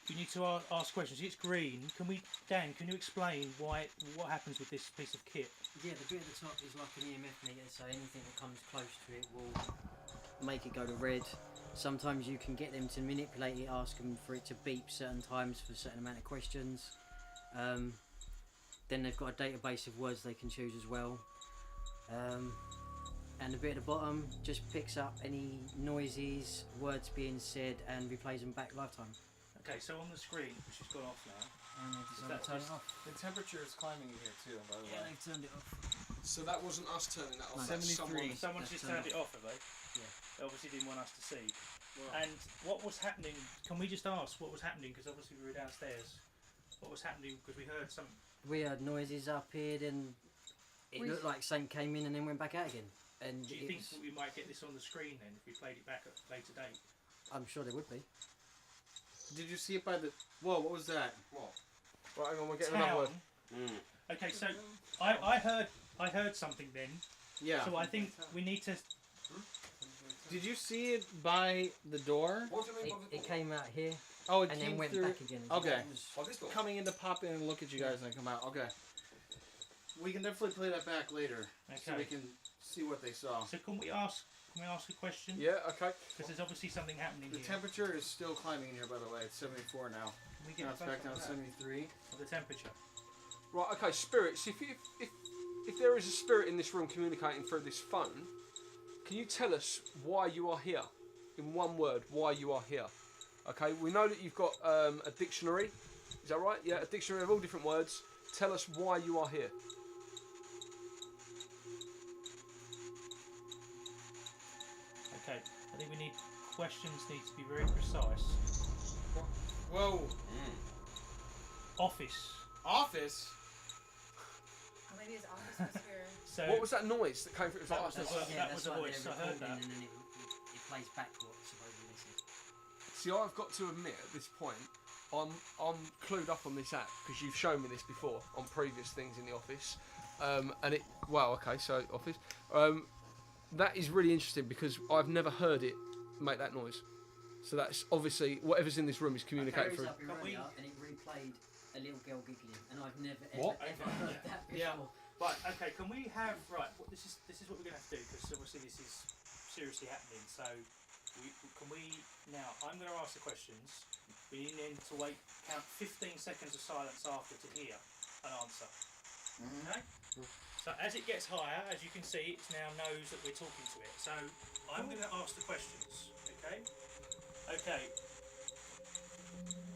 you need to ask questions. It's green. Dan, can you explain what happens with this piece of kit? Yeah, the bit at the top is like an EMF meter, so anything that comes close to it will make it go to red. Sometimes you can get them to manipulate it, ask them for it to beep certain times for a certain amount of questions. Then they've got a database of words they can choose as well. And the bit at the bottom just picks up any noises, words being said, and replays them back lifetime. Okay, so on the screen, which has gone off now. Turn it off. The temperature is climbing in here too, by the Yeah, way. they've turned it off. So that wasn't us turning that off. No. That's 73. Someone's just turned it off, have they? Yeah. They obviously didn't want us to see. And what was happening? Can we just ask what was happening? Because obviously we were downstairs. What was happening? Because we heard some. We heard noises up here, then it looked like something came in and then went back out again. And Do you think that we might get this on the screen then if we played it back at a later date? I'm sure there would be. Did you see it by the? Whoa! What was that? What? Right, hang on, we're getting another word. Okay, so I heard something then. Yeah. So I think we need to. Did you see it by the door? What do you mean? It came out here Oh, it and came then went through. back again. Okay. It was- Oh, this door. Coming in to pop in and look at you guys and then come out. Okay. We can definitely play that back later, so Okay. we can see what they saw. So can we ask a question? Yeah, okay. Because there's obviously something happening The here. temperature is still climbing in here, by the way. It's 74 now. Can we get Now a it's photo back down of to that? 73. Of the temperature. Right, okay, spirits. If there is a spirit in this room communicating through this phone, can you tell us why you are here? In one word, why you are here. Okay, we know that you've got a dictionary. Is that right? Yeah, a dictionary of all different words. Tell us why you are here. Okay, I think we need questions need to be very precise. Whoa! Office. Office? Or maybe his office was here. So What was that noise that came through? It was That like, was oh, the- that was a like voice, they're I heard recording that. and then it plays back what supposedly they said. See, I've got to admit at this point, I'm clued up on this app because you've shown me this before on previous things in the office, and it. Wow, okay, so office. That is really interesting because I've never heard it make that noise. So that's obviously whatever's in this room is communicating through. Up your Can we- radio and it replayed a little girl giggling, and I've never What? ever heard that before. Yeah. Right. Okay. Can we have This is what we're going to have to do because obviously this is seriously happening. So can we now? I'm going to ask the questions. We need then to wait. Count 15 seconds of silence after to hear an answer. Okay. So as it gets higher, as you can see, it now knows that we're talking to it. So I'm going to ask the questions. Okay. Okay.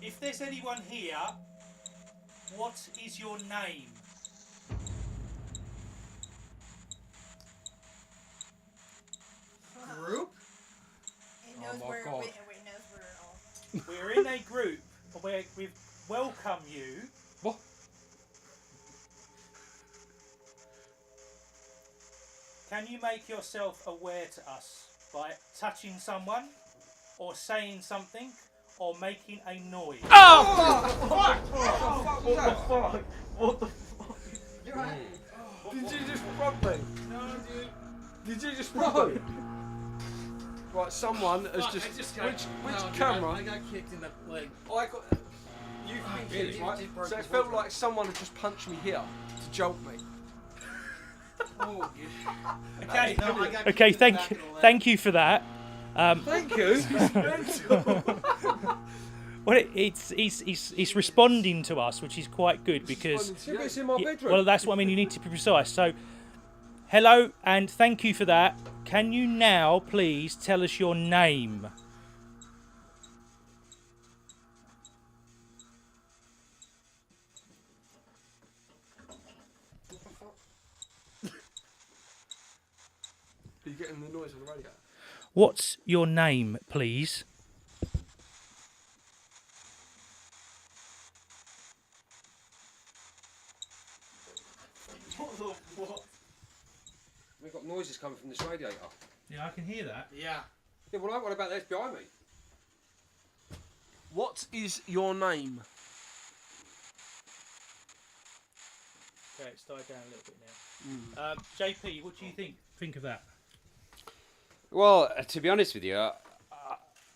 If there's anyone here, what is your name? Group? It knows my where God. it knows we're all. We're in a group where we welcome you. What? Can you make yourself aware to us by touching someone, or saying something, or making a noise? What the fuck? Did you just prod me? No, dude. Did you just prod me? Right, someone has Fuck, just. I just got, Which no, dude, camera? I got kicked in the leg. I got. You've been Really? kicked, right? You broke So it his felt wardrobe. like someone had just punched me here to jolt me. Oh, Okay. no, I got Okay. kicked in the back of the leg. Thank you for that. Thank you. Well, it's responding to us, which is quite good because. Yeah, but it's in my bedroom. Well, that's what I mean. You need to be precise. So, hello and thank you for that. Can you now please tell us your name? Are you getting the noise on the radio? What's your name, please? What? We've got noises coming from this radiator. Yeah, I can hear that. Yeah. Yeah, well, what about that behind me? What is your name? Okay, it's died down a little bit now. JP, what do you think of that? Well, to be honest with you,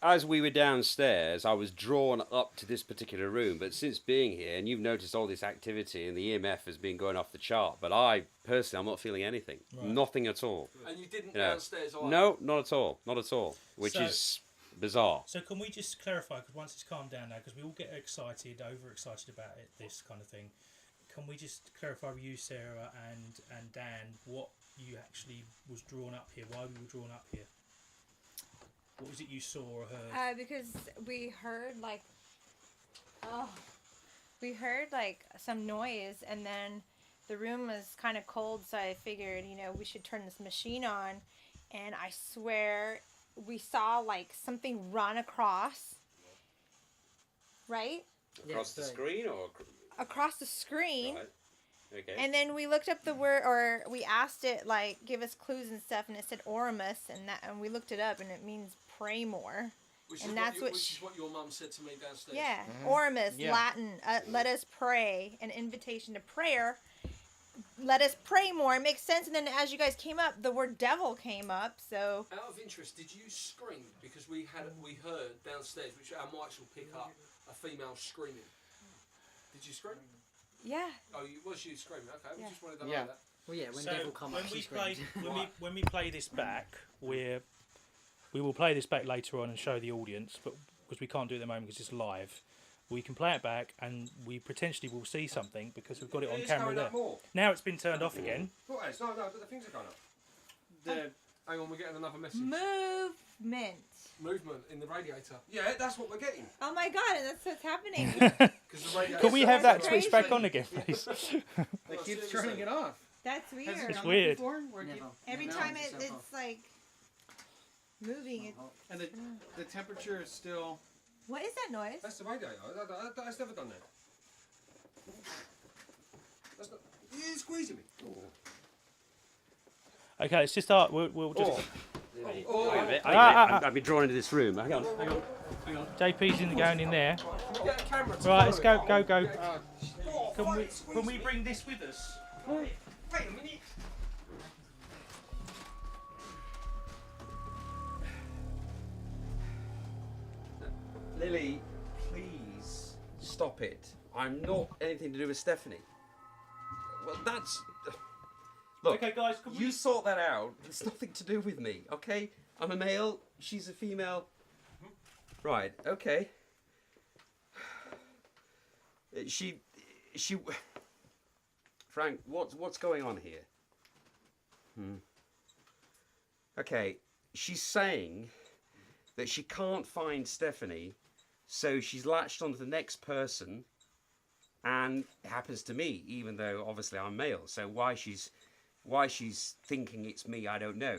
as we were downstairs, I was drawn up to this particular room. But since being here, and you've noticed all this activity, and the EMF has been going off the chart. But I personally, I'm not feeling anything. Right. Nothing at all. And you didn't You know, downstairs either? No, not at all. Not at all. Which So- is bizarre. So can we just clarify, because once it's calmed down now, because we all get excited, overexcited about it, this kind of thing. Can we just clarify with you, Sarah and Dan, what you actually was drawn up here? Why we were drawn up here? What was it you saw or heard? Because we heard like some noise, and then the room was kind of cold, so I figured, we should turn this machine on, and I swear we saw like something run across, right? Across the screen or Across the screen. right? Okay. And then we looked up the word, or we asked it, like, give us clues and stuff, and it said Oramus, and we looked it up, and it means pray more. Which And is that's what which is what your mum said to me downstairs. Yeah, Oramus, Yeah. Latin, let us pray, an invitation to prayer. Let us pray more. It makes sense. And then as you guys came up, the word devil came up, so... Out of interest, did you scream? Because we heard downstairs, which our mics will pick up, a female screaming. Did you scream? Yeah. Oh, was you screaming? Okay, we Yeah. just wanted to know Yeah. that. Well, yeah, when So devil come when up, we she play screamed. when we play this back, we will play this back later on and show the audience, but because we can't do it at the moment because it's live, we can play it back and we potentially will see something because we've got it on It's camera going there. up more. Now it's been turned off again. What is? No, but the things are going up. Hang on, we're getting another message. Movement. Movement in the radiator. Yeah, that's what we're getting. Oh my god, and that's what's happening. Because the radiator. Can we have that Crazy. switch back on again, please? They keep turning it off. That's weird. It's weird. Never. Every Never time turns itself it's off. like moving. It. And the temperature is still. What is that noise? That's the radiator. That's never done that. That's not. You're squeezing me. Okay, let's just start. We'll just. Wait a minute. Ah. I've been drawn into this room. Hang on. JP's going in there. Can we get a camera to Right, let's follow go, it? go. Can we bring this with us? Wait a minute. Lily, please stop it. I'm not anything to do with Stephanie. Well, that's. Look, Okay, guys, can we? you sort that out. It's nothing to do with me, okay? I'm a male. She's a female. Right. Okay. She. Frank, what's going on here? Okay. She's saying that she can't find Stephanie, so she's latched onto the next person, and it happens to me, even though obviously I'm male. So why she's thinking it's me, I don't know.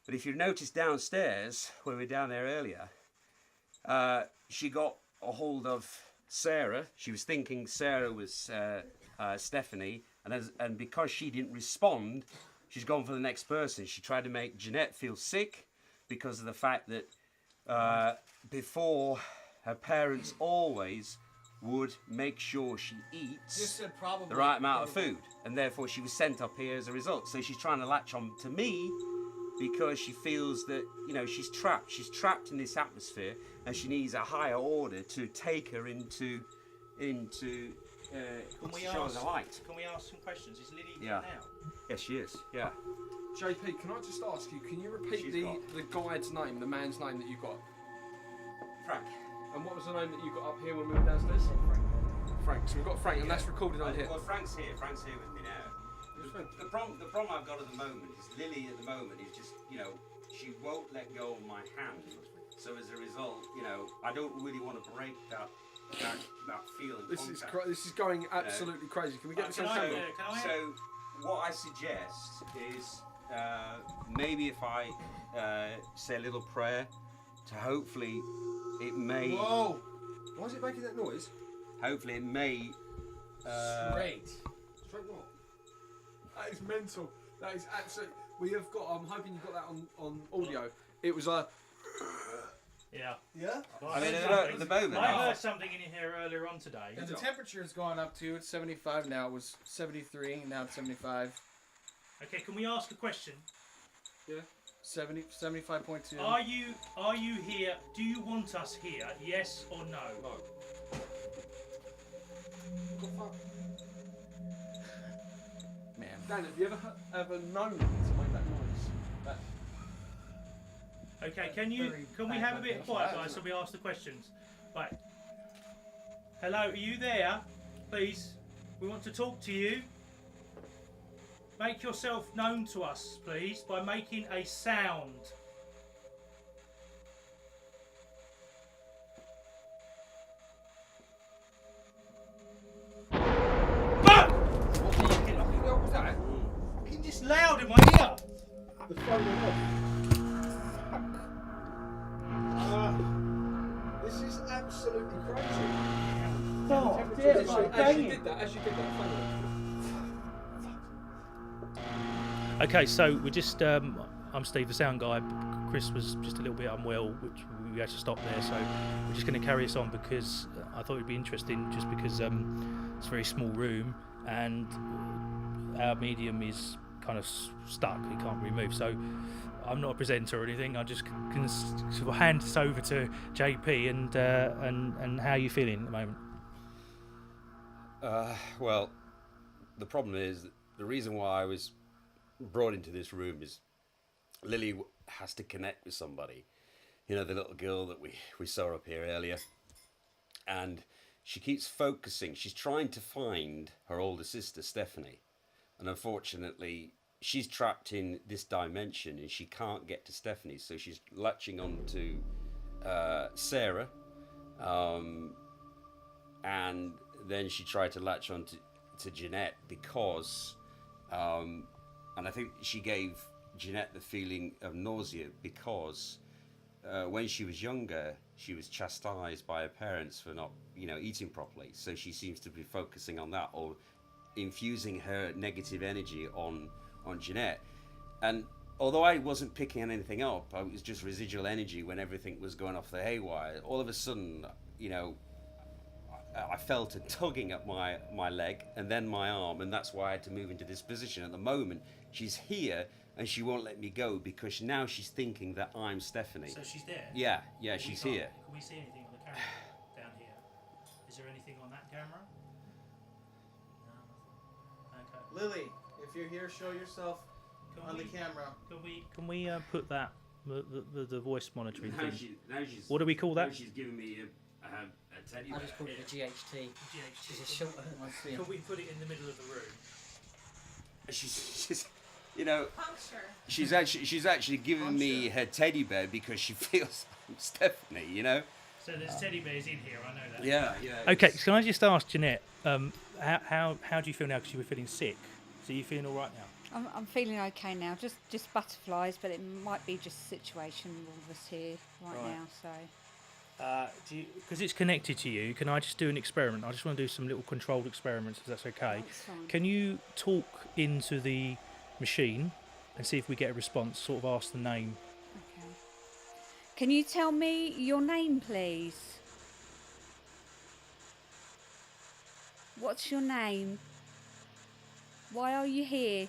But if you notice downstairs, when we were down there earlier, she got a hold of Sarah. She was thinking Sarah was Stephanie, and because she didn't respond, she's gone for the next person. She tried to make Jeanette feel sick because of the fact that before, her parents always would make sure she eats probably the right amount of food, and therefore she was sent up here as a result. So she's trying to latch on to me because she feels that, she's trapped. She's trapped in this atmosphere, and she needs a higher order to take her into to show her the light. Can we ask some questions? Is Lily Yeah. here now? Yes, she is. Yeah. JP, can I just ask you, can you repeat She's the guide's name, the man's name that you got? Frank. And what was the name that you got up here when we were downstairs? Frank. So we've got Frank, and that's recorded on here. Well, Frank's here. Frank's here with me now. The problem I've got at the moment is Lily at the moment is just, she won't let go of my hand. So as a result, I don't really want to break that feeling. This is going absolutely crazy. Can we get this on camera? So what I suggest is maybe if I say a little prayer to hopefully it may. Whoa! Why is it making that noise? Hopefully it may. Straight. Straight what? That is mental. That is absolutely. We have got. I'm hoping you got that on audio. It was a. Yeah. Yeah. I mean, at the moment, I heard something in here earlier on today. And the temperature has gone up too. It's 75 now. It was 73. Now it's 75. Okay, can we ask a question? Yeah. 75.2. Are you here? Do you want us here? Yes or no? No. Man. Dan, have you ever known it to make that noise? That... Okay, can we have a bit of quiet, guys, so we ask the questions? Right. Hello, are you there? Please, we want to talk to you. Make yourself known to us, please, by making a sound. What was that? Fucking just loud in my ear. The phone went off. This is absolutely crazy. Oh, As you did that, phone went off. Okay, so we're just, I'm Steve, the sound guy. Chris was just a little bit unwell, which we had to stop there, so we're just going to carry this on because I thought it'd be interesting just because it's a very small room and our medium is kind of stuck, he can't really move. So I'm not a presenter or anything, I'm just going to sort of hand this over to JP and how are you feeling at the moment? Well, the problem is that the reason why I was brought into this room is Lily has to connect with somebody. You know, the little girl that we saw up here earlier. And she keeps focusing. She's trying to find her older sister, Stephanie. And unfortunately, she's trapped in this dimension and she can't get to Stephanie. So she's latching on to Sarah. And then she tried to latch on to Jeanette because... and I think she gave Jeanette the feeling of nausea because when she was younger, she was chastised by her parents for not, eating properly. So she seems to be focusing on that or infusing her negative energy on Jeanette. And although I wasn't picking anything up, it was just residual energy when everything was going off the haywire. All of a sudden, I felt a tugging at my leg and then my arm, and that's why I had to move into this position. At the moment, she's here and she won't let me go because now she's thinking that I'm Stephanie. So she's there? Yeah, she's here. Can we see anything on the camera down here? Is there anything on that camera? No. Okay. Lily, if you're here, show yourself on the camera. Can we put that the voice monitoring Now thing? she's, what do we call that? Now she's giving me a teddy bear. I just call it a GHT. She's a short one. Can we put it in the middle of the room? She's Puncture. she's actually giving me her teddy bear because she feels I'm Stephanie, So there's teddy bears in here, I know that. Yeah. Okay, so can I just ask Jeanette, how do you feel now because you were feeling sick? So you feeling all right now? I'm feeling okay now. Just butterflies, but it might be just the situation with all of us here right now. So. Because it's connected to you, can I just do an experiment? I just want to do some little controlled experiments, if that's okay. That's fine. Can you talk into the machine and see if we get a response? Sort of ask the name. Okay. Can you tell me your name, please? What's your name? Why are you here?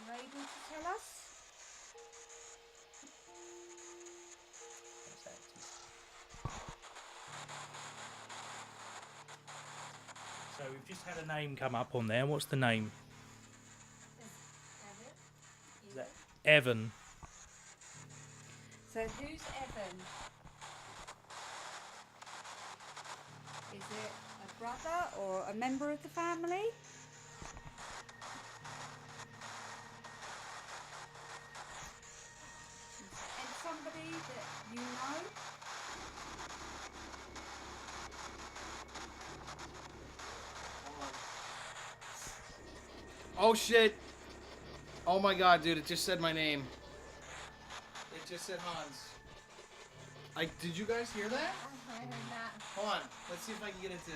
Are you able to tell us? So we've just had a name come up on there. What's the name? Is that Evan? So who's Evan? Is it a brother or a member of the family? And somebody that you know? Oh shit! Oh my god, dude! It just said my name. It just said Hans. Did you guys hear that? I heard that. Hold on. Let's see if I can get it to.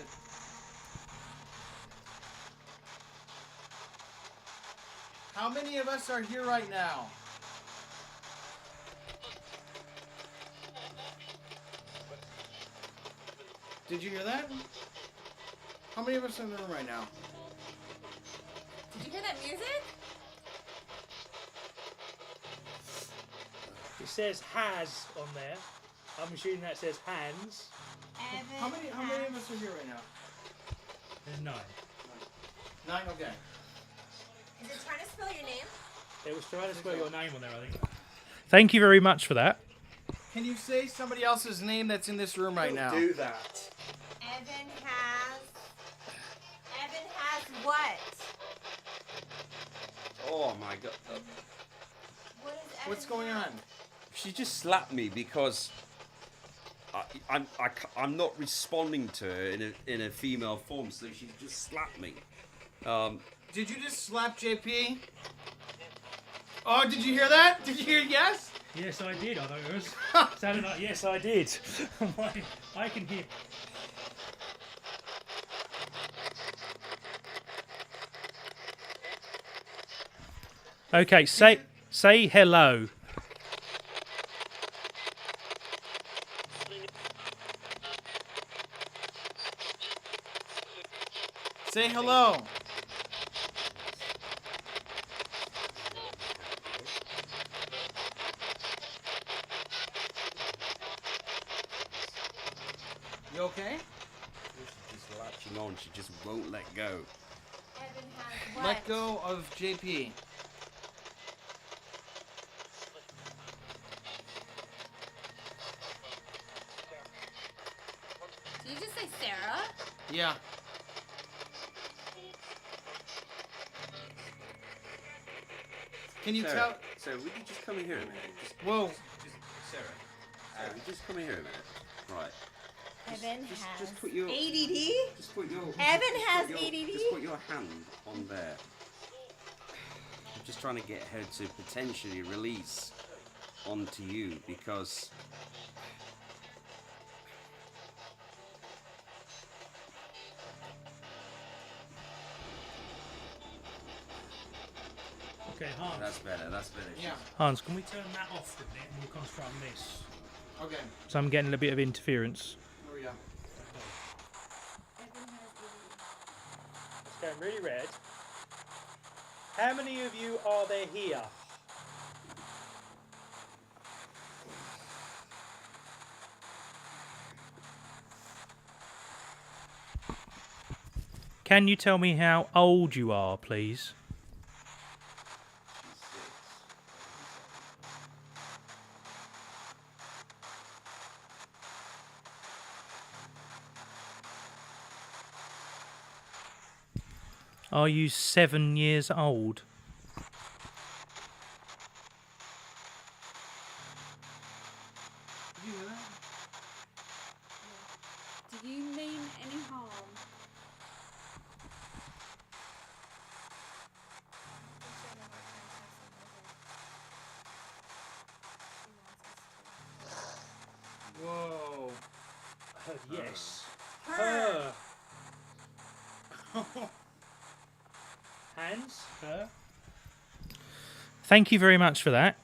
How many of us are here right now? Did you hear that? How many of us are in the room right now? Did you hear that music? It says has on there. I'm assuming that says hands. Evan How many of us are here right now? There's 9. 9, okay. Is it trying to spell your name? It was trying to spell your name on there, I think. Thank you very much for that. Can you say somebody else's name that's in this room right now? Do that. Evan has what? Oh my god. What is Evan What's going on? She just slapped me because I'm not responding to her in a female form, so she just slapped me. Did you just slap JP? Oh, did you hear that? Did you hear yes? Yes, I did. I thought it was. Sounded like yes, I did. I can hear. Okay, say hello. Say hello. You okay? She's just latching on. She just won't let go. Evan has what? Let go of JP. Did you just say Sarah? Yeah. Can you tell? Sarah, would you just come in here a minute? Whoa. Sarah, would you just come in here a minute? Right. Evan has Just put your. ADD? Just put your. Evan just has put your- ADD? Just put your hand on there. I'm just trying to get her to potentially release onto you because. Okay, Hans. That's better. That's better. Yeah. Hans, can we turn that off for a minute and we'll concentrate on this? Okay. So I'm getting a bit of interference. Here we go. Evan has ADD. It's going really red. How many of you are there here? Can you tell me how old you are, please? Are you 7 years old? Did you hear that? Do you mean any harm? Whoa. I heard yes. Her. Hands? Her? Thank you very much for that.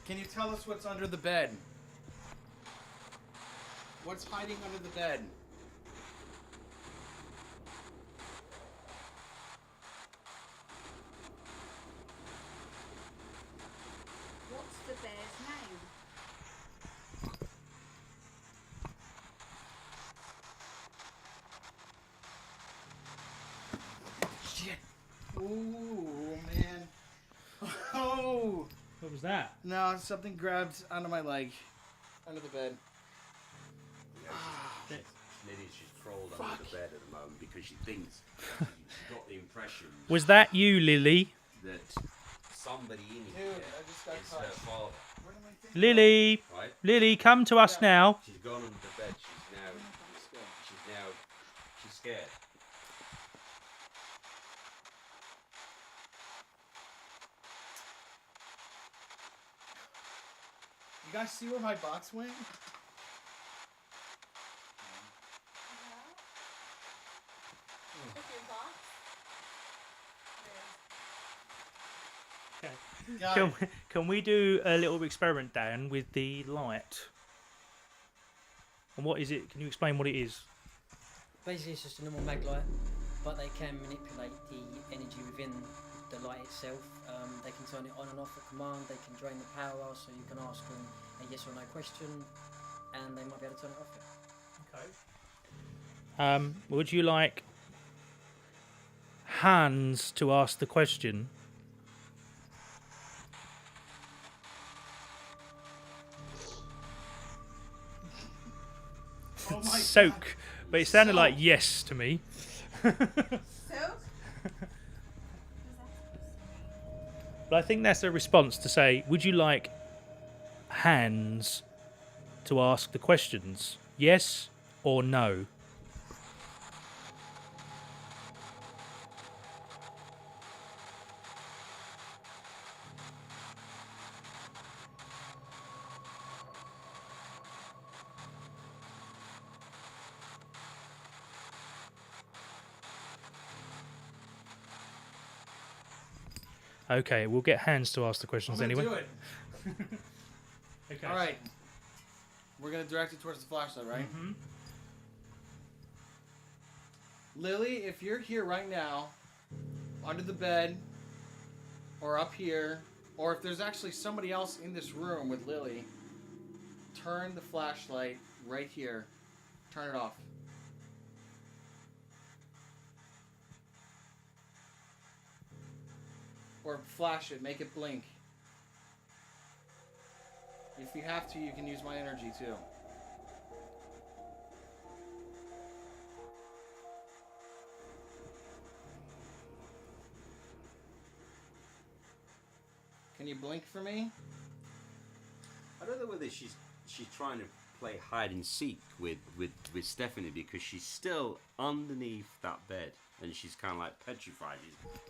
Can you tell us what's under the bed? What's hiding under the bed? What's the bear's name? Shit. Ooh, man. Oh. What was that? No, something grabbed onto my leg. Under the bed. Lily's just crawled under the bed at the moment because she thinks she's got the impression Was that you, Lily? that somebody in Dude, here I just got is her touched. father. What am I thinking? Lily! Right? Lily, come to us now. She's gone under the bed. She's scared. You guys see where my box went? Okay. Can we do a little experiment, Dan, with the light? And what is it? Can you explain what it is? Basically, it's just a normal mag light, but they can manipulate the energy within the light itself. They can turn it on and off at command. They can drain the power, so you can ask them a yes or no question, and they might be able to turn it off. Okay. Would you like Hans to ask the question? Oh my Soak, God. but it sounded Soak. like yes to me. Soak? But I think that's a response to say, would you like Hans to ask the questions? Yes or no? Okay, we'll get Hans to ask the questions I'm gonna anyway. do it. Okay. All right. We're gonna direct it towards the flashlight, right? Mhm. Lily, if you're here right now, under the bed, or up here, or if there's actually somebody else in this room with Lily, turn the flashlight right here. Turn it off. Or flash it, make it blink. If you have to, you can use my energy too. Can you blink for me? I don't know whether she's trying to play hide and seek with Stephanie, because she's still underneath that bed and she's kind of like petrified.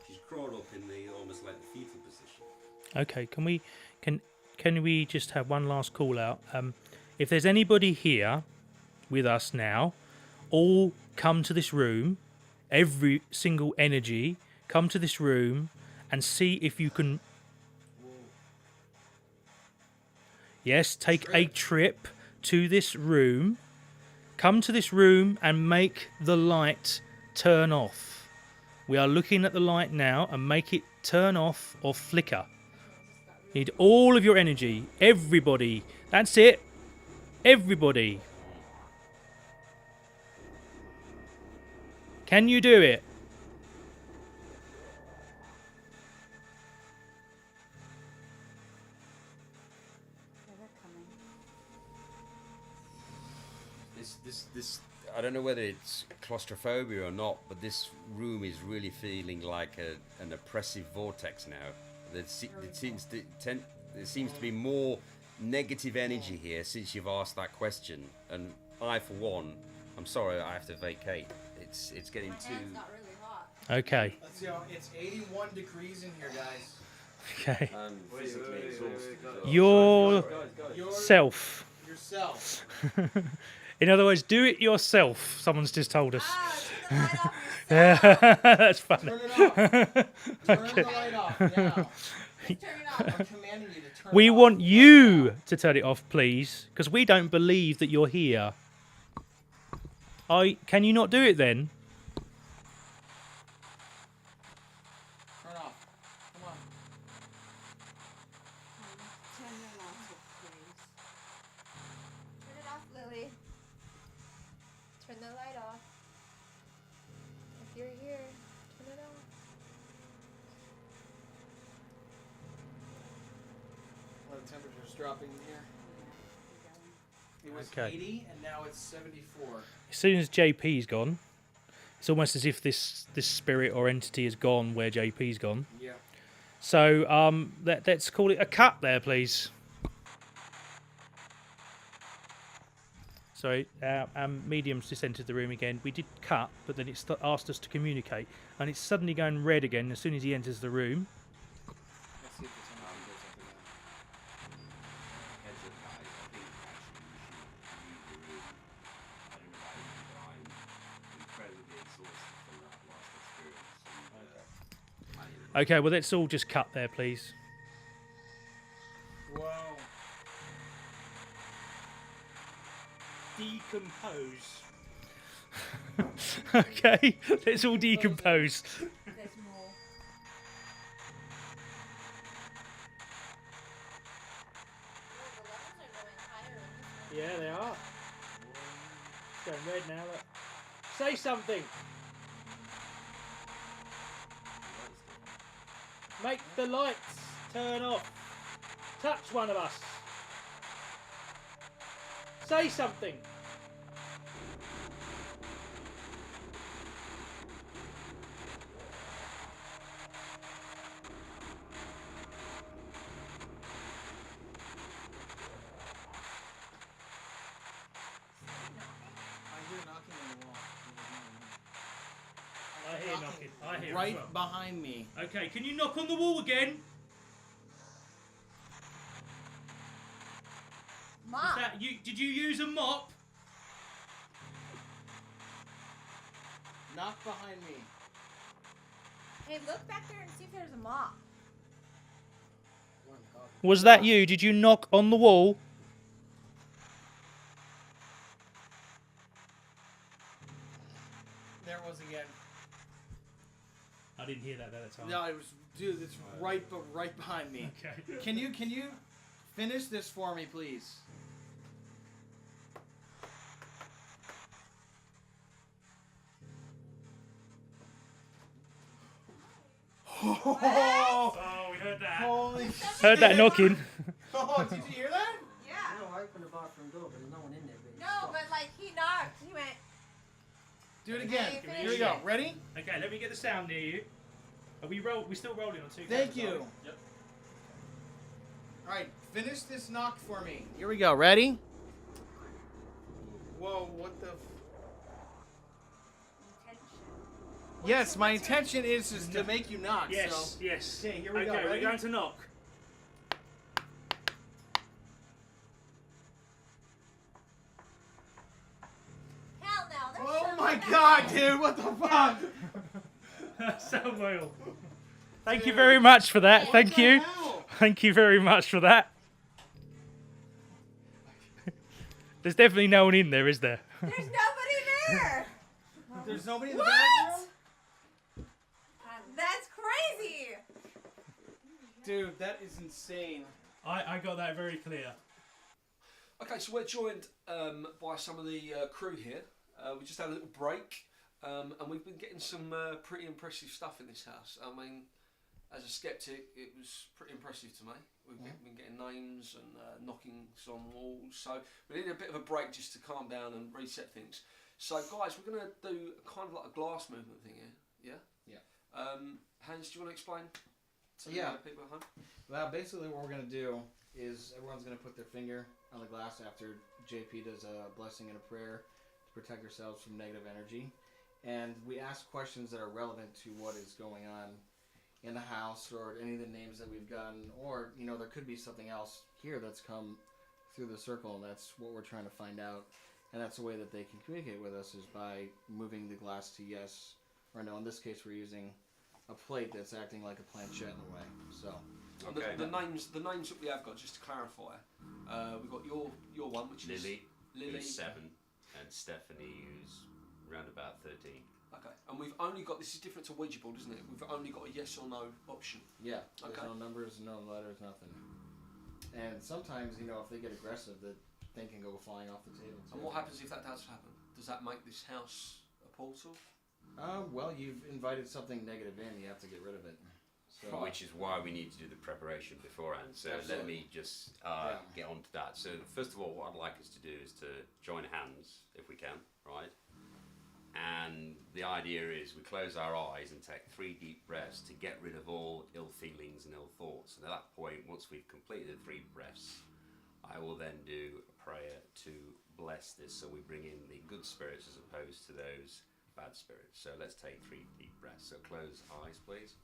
She's crawled up in the almost like the fetal position. Okay, can we just have one last call out? If there's anybody here with us now, all come to this room. Every single energy, come to this room and see if you can. Yes, take a trip to this room. Come to this room and make the light turn off. We are looking at the light now, and make it turn off or flicker. Need all of your energy. Everybody. That's it. Everybody. Can you do it? This I don't know whether it's claustrophobia or not, but this room is really feeling like an oppressive vortex now. There seems to be more negative energy here since you've asked that question, and I, for one, I'm sorry, I have to vacate. It's getting too. Okay. Let's see how it's 81 degrees in here, guys. Okay. I'm physically exhausted. Yourself. Yourself. In other words, do it yourself. Someone's just told us. That's funny. Turn it off. Turn the light off now. Turn it off. I'm commanding you to turn We it off. want you to turn it off, please, because we don't believe that you're here. Can you not do it then? Turn off. Come on. Turn the light off, please. Turn it off, Lily. Turn the light off. If you're here, turn it off. Well, the temperature's dropping in here. It was Okay. 80 and now it's 74. As soon as JP's gone, it's almost as if this spirit or entity has gone where JP's gone. Yeah. So let's call it a cut there, please. Sorry, our medium's just entered the room again. We did cut, but then it asked us to communicate, and it's suddenly going red again as soon as he enters the room. Let's see if it's on. Okay, well, let's all just cut there, please. Whoa. Decompose. Okay, let's all decompose. There's more. Yeah, they are. It's going red now, look. Say something. Make the lights turn off. Touch one of us. Say something. I hear knocking. I hear Right as well. behind me. Okay, can you knock on the wall again? Mom. Did you use a mop? Knock behind me. Hey, look back there and see if there's a mop. Was that you? Did you knock on the wall? There it was again. I didn't hear that at the time. No, it was, dude. It's right behind me. Okay. Can you finish this for me, please? Oh, Oh, we heard that. holy shit. Heard that knocking. Oh, did you hear that? Yeah. No, I opened the bathroom door, but there's no one in there. No, but like he knocked. He went. Do it again. Okay, Here we go. Ready? Okay, let me get the sound near you. Are we still rolling on two Thank cameras, you. are we? Yep. All right, finish this knock for me. Here we go. Ready? Whoa, what the... Yes, my intention is to make you knock. Yes, So. yes. Okay, here we go. Okay, Ready? we're going to knock. Hell no. There's Oh some my in the god, house. dude! What the fuck? So well. Thank you very much for that. Thank you. Hell? Thank you very much for that. There's definitely no one in there, is there? There's nobody there. There's nobody in the What? bathroom? That's crazy. Dude, that is insane. I got that very clear. Okay, so we're joined by some of the crew here. We just had a little break, and we've been getting some pretty impressive stuff in this house. I mean, as a skeptic, it was pretty impressive to me. We've been getting names and knockings on walls, so we needed a bit of a break just to calm down and reset things. So, guys, we're going to do kind of like a glass movement thing here, yeah? Yeah. Hans, do you want to explain to the people at home? Well, basically what we're going to do is everyone's going to put their finger on the glass after JP does a blessing and a prayer to protect ourselves from negative energy. And we ask questions that are relevant to what is going on in the house or any of the names that we've gotten. Or, you know, there could be something else here that's come through the circle, and that's what we're trying to find out. And that's the way that they can communicate with us is by moving the glass to yes or no. In this case, we're using a plate that's acting like a planchette in a way. So, Okay. The names that we have got, just to clarify, we've got your one, which Lily, is who's 7, and Stephanie, who's round about 13. Okay, and we've only got, this is different to Ouija board, isn't it? We've only got a yes or no option. yeah, there's Okay. no numbers, no letters, nothing. And sometimes, you know, if they get aggressive, the thing can go flying off the table. Too. And what happens if that does happen? Does that make this house a portal? Well, you've invited something negative in, you have to get rid of it. So, Which is why we need to do the preparation beforehand. So let me just get on to that. So first of all, what I'd like us to do is to join hands, if we can, right? And the idea is we close our eyes and take 3 deep breaths to get rid of all ill feelings and ill thoughts. And at that point, once we've completed the 3 breaths, I will then do a prayer to bless this, so we bring in the good spirits as opposed to those bad spirits. So let's take 3 deep breaths. So close eyes, please.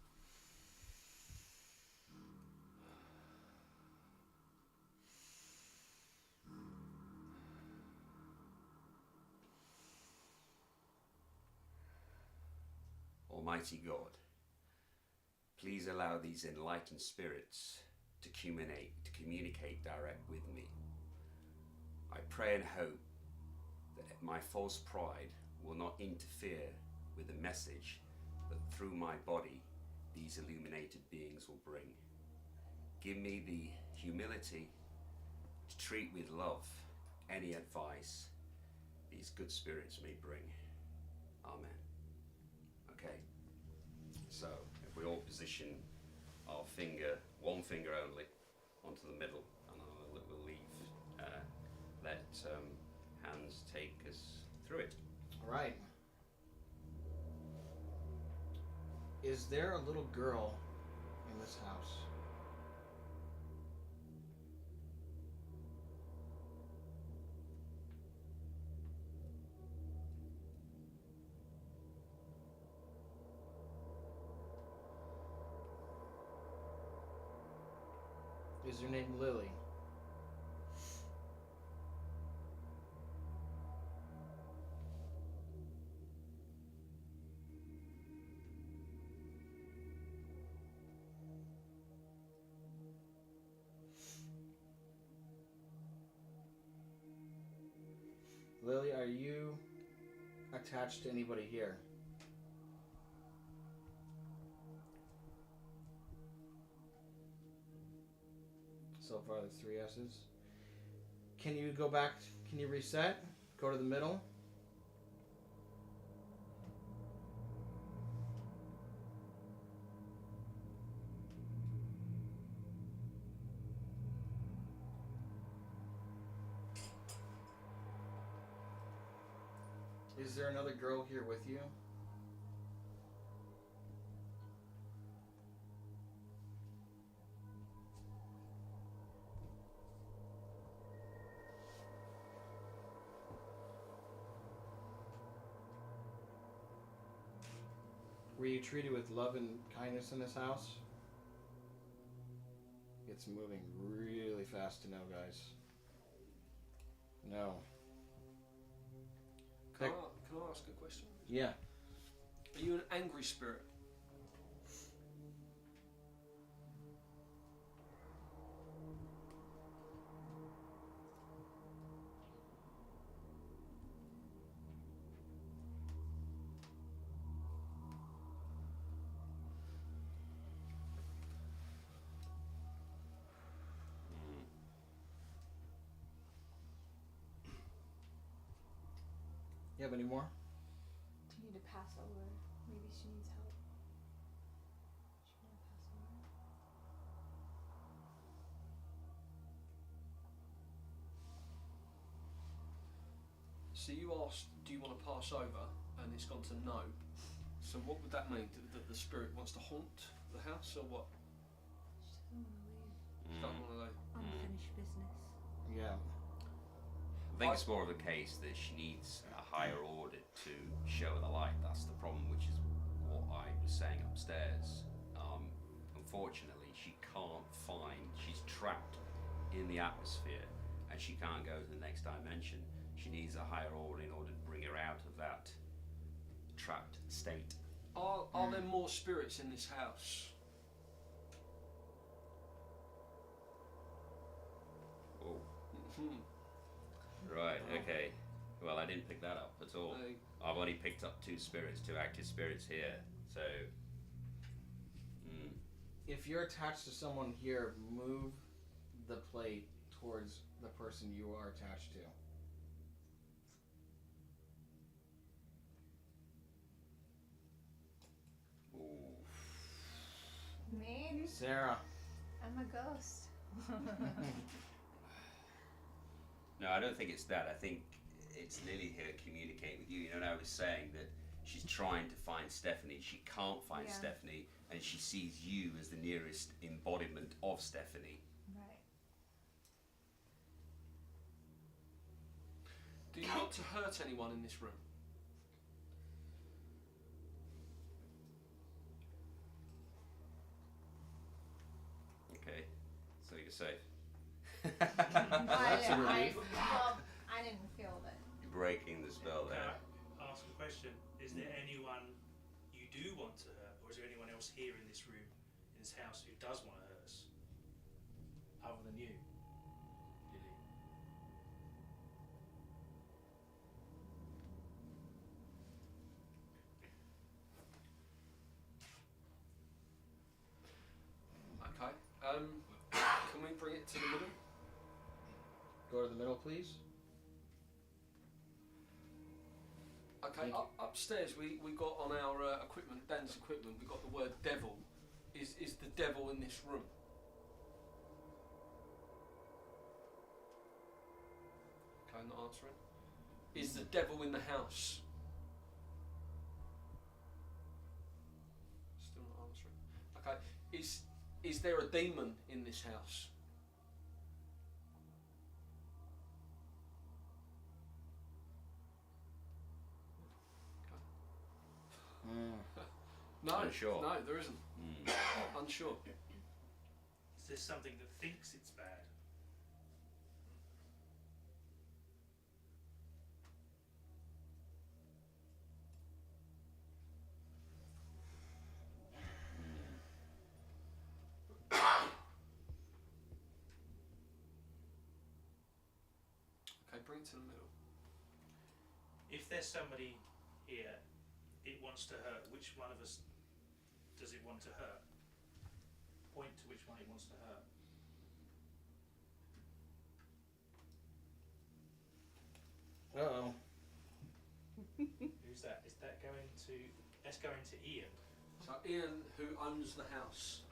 Almighty God, Please allow these enlightened spirits to communicate direct with me. I pray and hope that my false pride will not interfere with the message that through my body these illuminated beings will bring. Give me the humility to treat with love any advice these good spirits may bring. Amen. Okay, so if we all position our finger, one finger only, onto the middle, and we'll leave, let hands take us through it. All right. Is there a little girl in this house? Is your name Lily? Lily, are you attached to anybody here? So far, there's 3 S's. Can you go back? Can you reset? Go to the middle. Is there another girl here with you? Were you treated with love and kindness in this house? It's moving really fast to no, guys. No. Can I ask a question? Yeah. Are you an angry spirit? You have any more? Do you need to pass over? Maybe she needs help. She want to pass over? So you asked, do you want to pass over? And it's gone to no. So what would that mean? That the spirit wants to haunt the house, or what? She doesn't want to leave. She doesn't want to leave. Unfinished business. Yeah. I think it's more of a case that she needs a higher order to show her the light. That's the problem, which is what I was saying upstairs. Unfortunately, she can't find, she's trapped in the atmosphere and she can't go to the next dimension. She needs a higher order in order to bring her out of that trapped state. Are there more spirits in this house? Oh. Right, okay. Well, I didn't pick that up at all. I've only picked up 2 spirits, 2 active spirits here. So, If you're attached to someone here, move the plate towards the person you are attached to. Me? Sarah. I'm a ghost. no, I don't think it's that. I think it's Lily here communicating with you. You know what I was saying? That she's trying to find Stephanie. She can't find Stephanie, and she sees you as the nearest embodiment of Stephanie. Right. Do you want to hurt anyone in this room? Okay, so you're safe. That's a relief. I didn't feel that. You're breaking the spell Can there. I ask a question? Is there anyone you do want to hurt, or is there anyone else here in this room this house who does want to hurt us, other than you, Lily? Okay. Can we bring it to the middle? Go to the middle, please. Okay, upstairs we got on our equipment, Dan's equipment, we got the word devil. Is the devil in this room? Okay, not answering. Is the devil in the house? Still not answering. Okay, is there a demon in this house? No, Unsure. no, there isn't. Unsure. Is there something that thinks it's bad? Okay, bring it to the middle. If there's somebody here it wants to hurt, which one of us does it want to hurt? Point to which one it wants to hurt. Uh-oh. Who's that? Is that going to... That's going to Ian. So Ian, who owns the house.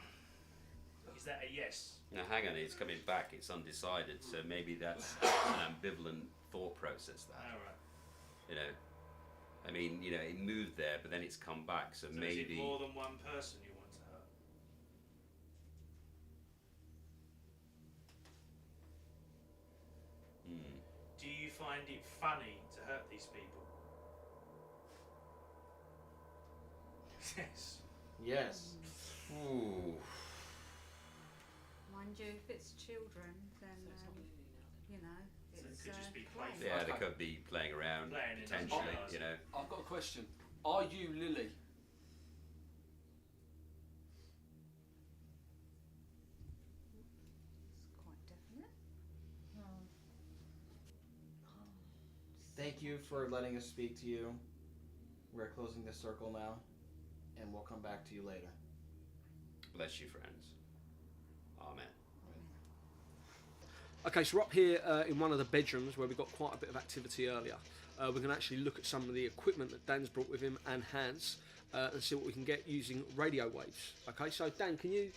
Is that a yes? Now hang on, it's coming back, it's undecided, so maybe that's an ambivalent thought process there. Alright. You know, I mean, you know, it moved there, but then it's come back, so So maybe... is it more than one person you want to hurt? Do you find it funny to hurt these people? Yes. Yes. Ooh. Mind you, if it's children, then you know, So it's it could just be play. playful. Yeah, they Okay. could be playing around, Playing it, doesn't potentially, realise you know. I've got a question. Are you Lily? It's quite definite. Thank you for letting us speak to you. We're closing this circle now, and we'll come back to you later. Bless you, friends. Amen. Okay, so we're up here in one of the bedrooms where we got quite a bit of activity earlier. We're going to actually look at some of the equipment that Dan's brought with him and Hans and see what we can get using radio waves. Okay, so Dan, can you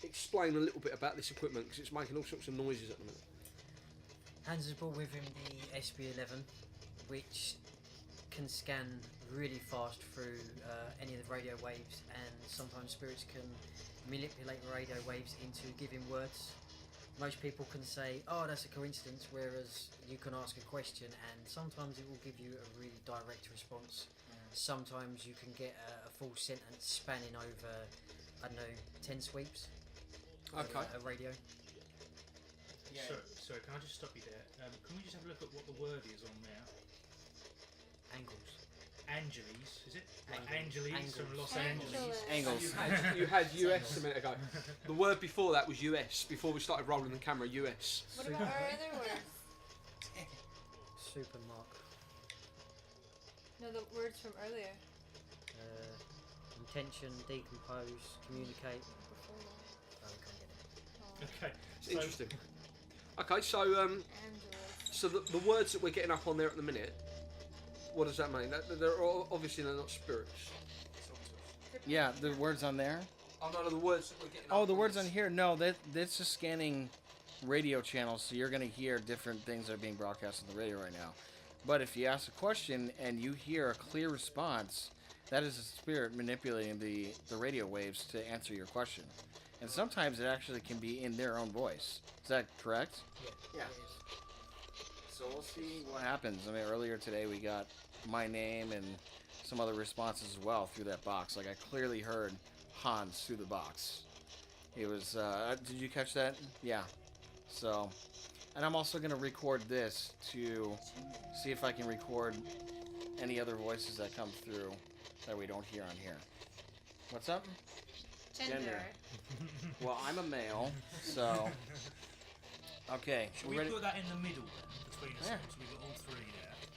explain a little bit about this equipment because it's making all sorts of noises at the minute? Hans has brought with him the SB11, which can scan really fast through any of the radio waves, and sometimes spirits can manipulate radio waves into giving words. Most people can say, oh, that's a coincidence, whereas you can ask a question and sometimes it will give you a really direct response. Sometimes you can get a full sentence spanning over, I don't know, 10 sweeps. Okay. A radio. Yeah. Sorry, can I just stop you there? Can we just have a look at what the word is on there? Angles. Angeles, is it? Like Angles. Angeles from Los Angeles. Angeles. Angles. You had US a minute ago. The word before that was US, before we started rolling the camera, US. What about our other words? Supermark. No, the words from earlier. Intention, decompose, communicate. Oh, we can't get it. Okay. It's interesting. Okay, so Angeles. so the words that we're getting up on there at the minute, what does that mean? They're obviously they're not spirits. Yeah, the words on there. Oh no, the words that we're getting. Oh, up the words on this. here. No, that's just scanning radio channels, so you're going to hear different things that are being broadcast on the radio right now. But if you ask a question and you hear a clear response, that is a spirit manipulating the radio waves to answer your question. And sometimes it actually can be in their own voice. Is that correct? Yeah. Yeah. So we'll see what happens. I mean, earlier today we got my name and some other responses as well through that box. Like I clearly heard Hans through the box. It was, did you catch that? Yeah. So, and I'm also going to record this to see if I can record any other voices that come through that we don't hear on here. What's up? Gender. Well, I'm a male, so. Okay, Should we we ready? put that in the middle then, between us? Yeah. So we've got all three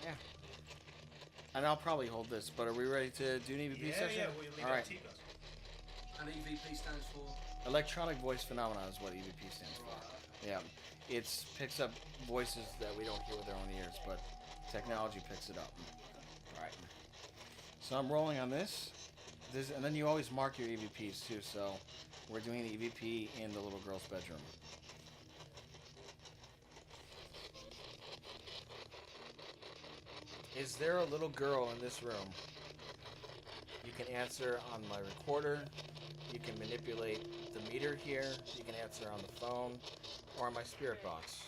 there. Yeah. And I'll probably hold this, but are we ready to do an EVP Yeah, session? yeah, we'll leave All that right. to you guys. And EVP stands for. Electronic voice phenomena is what EVP stands for. Yeah, it picks up voices that we don't hear with our own ears, but technology picks it up. All right. So I'm rolling on this, and then you always mark your EVPs too. So we're doing the EVP in the little girl's bedroom. Is there a little girl in this room? You can answer on my recorder. You can manipulate the meter here. You can answer on the phone or on my spirit box.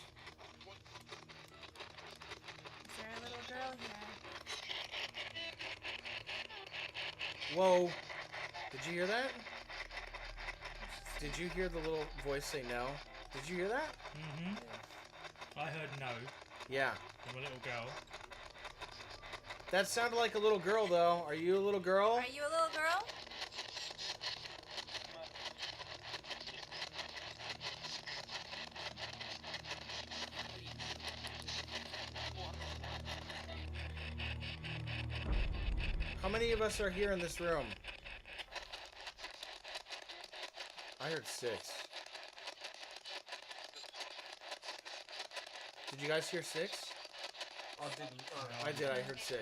Is there a little girl here? Whoa! Did you hear that? Did you hear the little voice say no? Did you hear that? Mm-hmm. I heard no Yeah. from a little girl. That sounded like a little girl, though. Are you a little girl? Are you a little girl? How many of us are here in this room? I heard 6. Did you guys hear 6? I didn't. I did. I heard 6.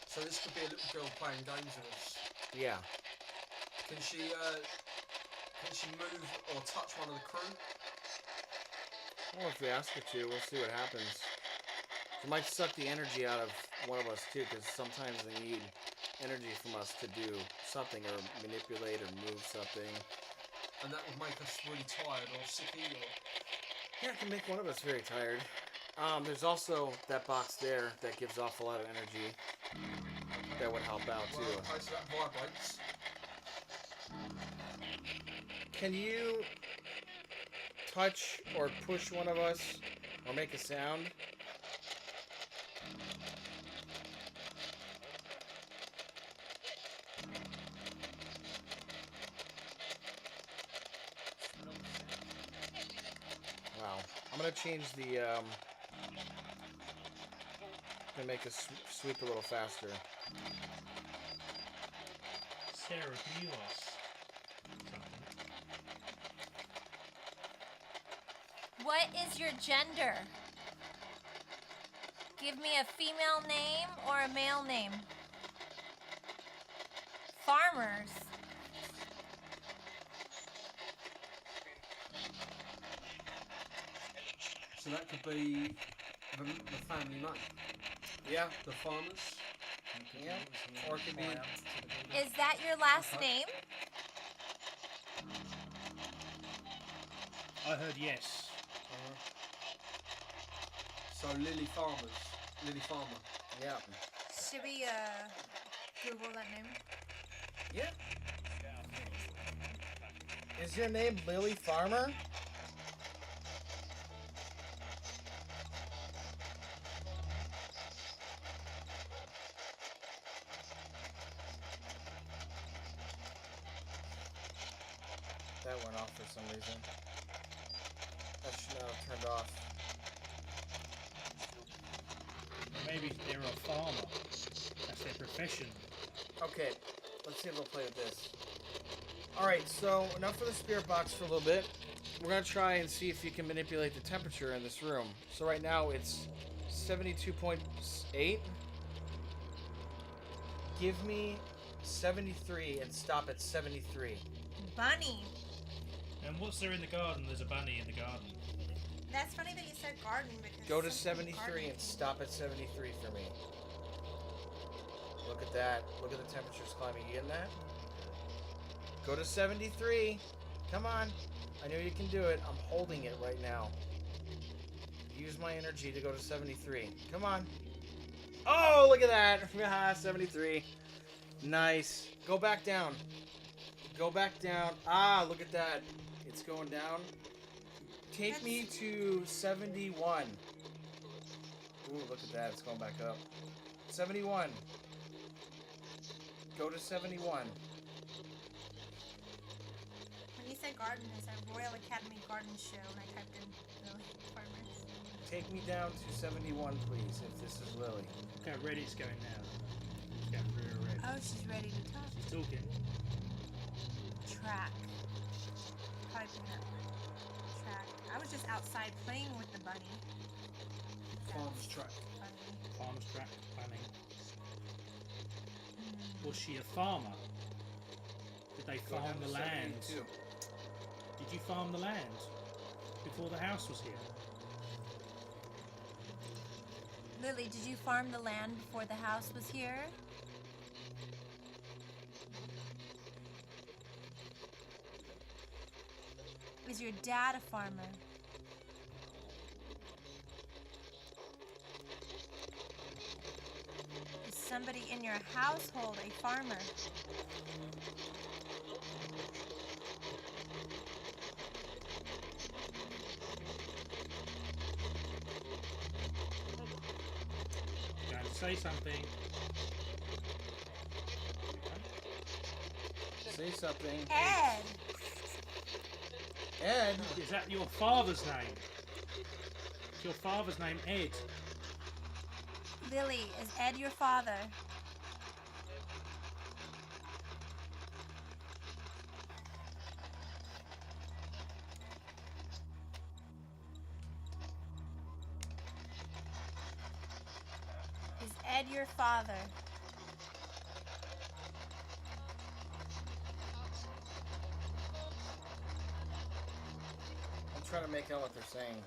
So this could be a little girl playing games with us. Yeah. Can she move or touch one of the crew? Well, if we ask her to, we'll see what happens. She might suck the energy out of one of us too, because sometimes they need energy from us to do something or manipulate or move something. And that would make us really tired or sicky or... Yeah, it can make one of us very tired. There's also that box there that gives off a lot of energy. That would help out too. Well, okay, so that vibrates. Can you touch or push one of us or make a sound? Wow. I'm gonna change the gonna make us sweep a little faster. Sarah, can you ask something? What is your gender? Give me a female name or a male name. Farmers. So that could be the family name. Yeah. The farmers. Yeah. Or it could be. Is that your last name? I heard yes. So Lily Farmers. Lily Farmer. Yeah. Should we Google that name? Yeah. Is your name Lily Farmer? That went off for some reason. That should not have turned off. Maybe they're a farmer. That's their profession. Okay, let's see if they'll play with this. Alright, so enough for the spirit box for a little bit. We're going to try and see if you can manipulate the temperature in this room. So right now it's 72.8. Give me 73 and stop at 73. Bunny. And what's there in the garden? There's a bunny in the garden. That's funny that you said garden because Go to some people 73 garden. and stop at 73 for me. Look at that. Look at the temperatures climbing. You getting that? Go to 73. Come on. I know you can do it. I'm holding it right now. Use my energy to go to 73. Come on. Oh, look at that. 73. Nice. Go back down. Go back down. Ah, look at that. It's going down. Take me to 71. Ooh, look at that. It's going back up. 71. Go to 71. said garden. It's a Royal Academy garden show, and I typed in Lily Farmers. Take me down to 71, please, if this is Lily. Okay, Reddit's going now. She's going through her Reddit. Oh, she's ready to talk. She's talking. Track. Typing up. Track. I was just outside playing with the bunny. Farmer's track. Bunny. Farmer's track. Bunny. Was she a farmer? Did they Go farm down to the land? 72. Did you farm the land before the house was here? Lily, did you farm the land before the house was here? Is your dad a farmer? Is somebody in your household a farmer? Going to say something. Say something. Ed! Ed? Is that your father's name? Is your father's name Ed? Lily, is Ed your father? Is Ed your father? I'm trying to make out what they're saying.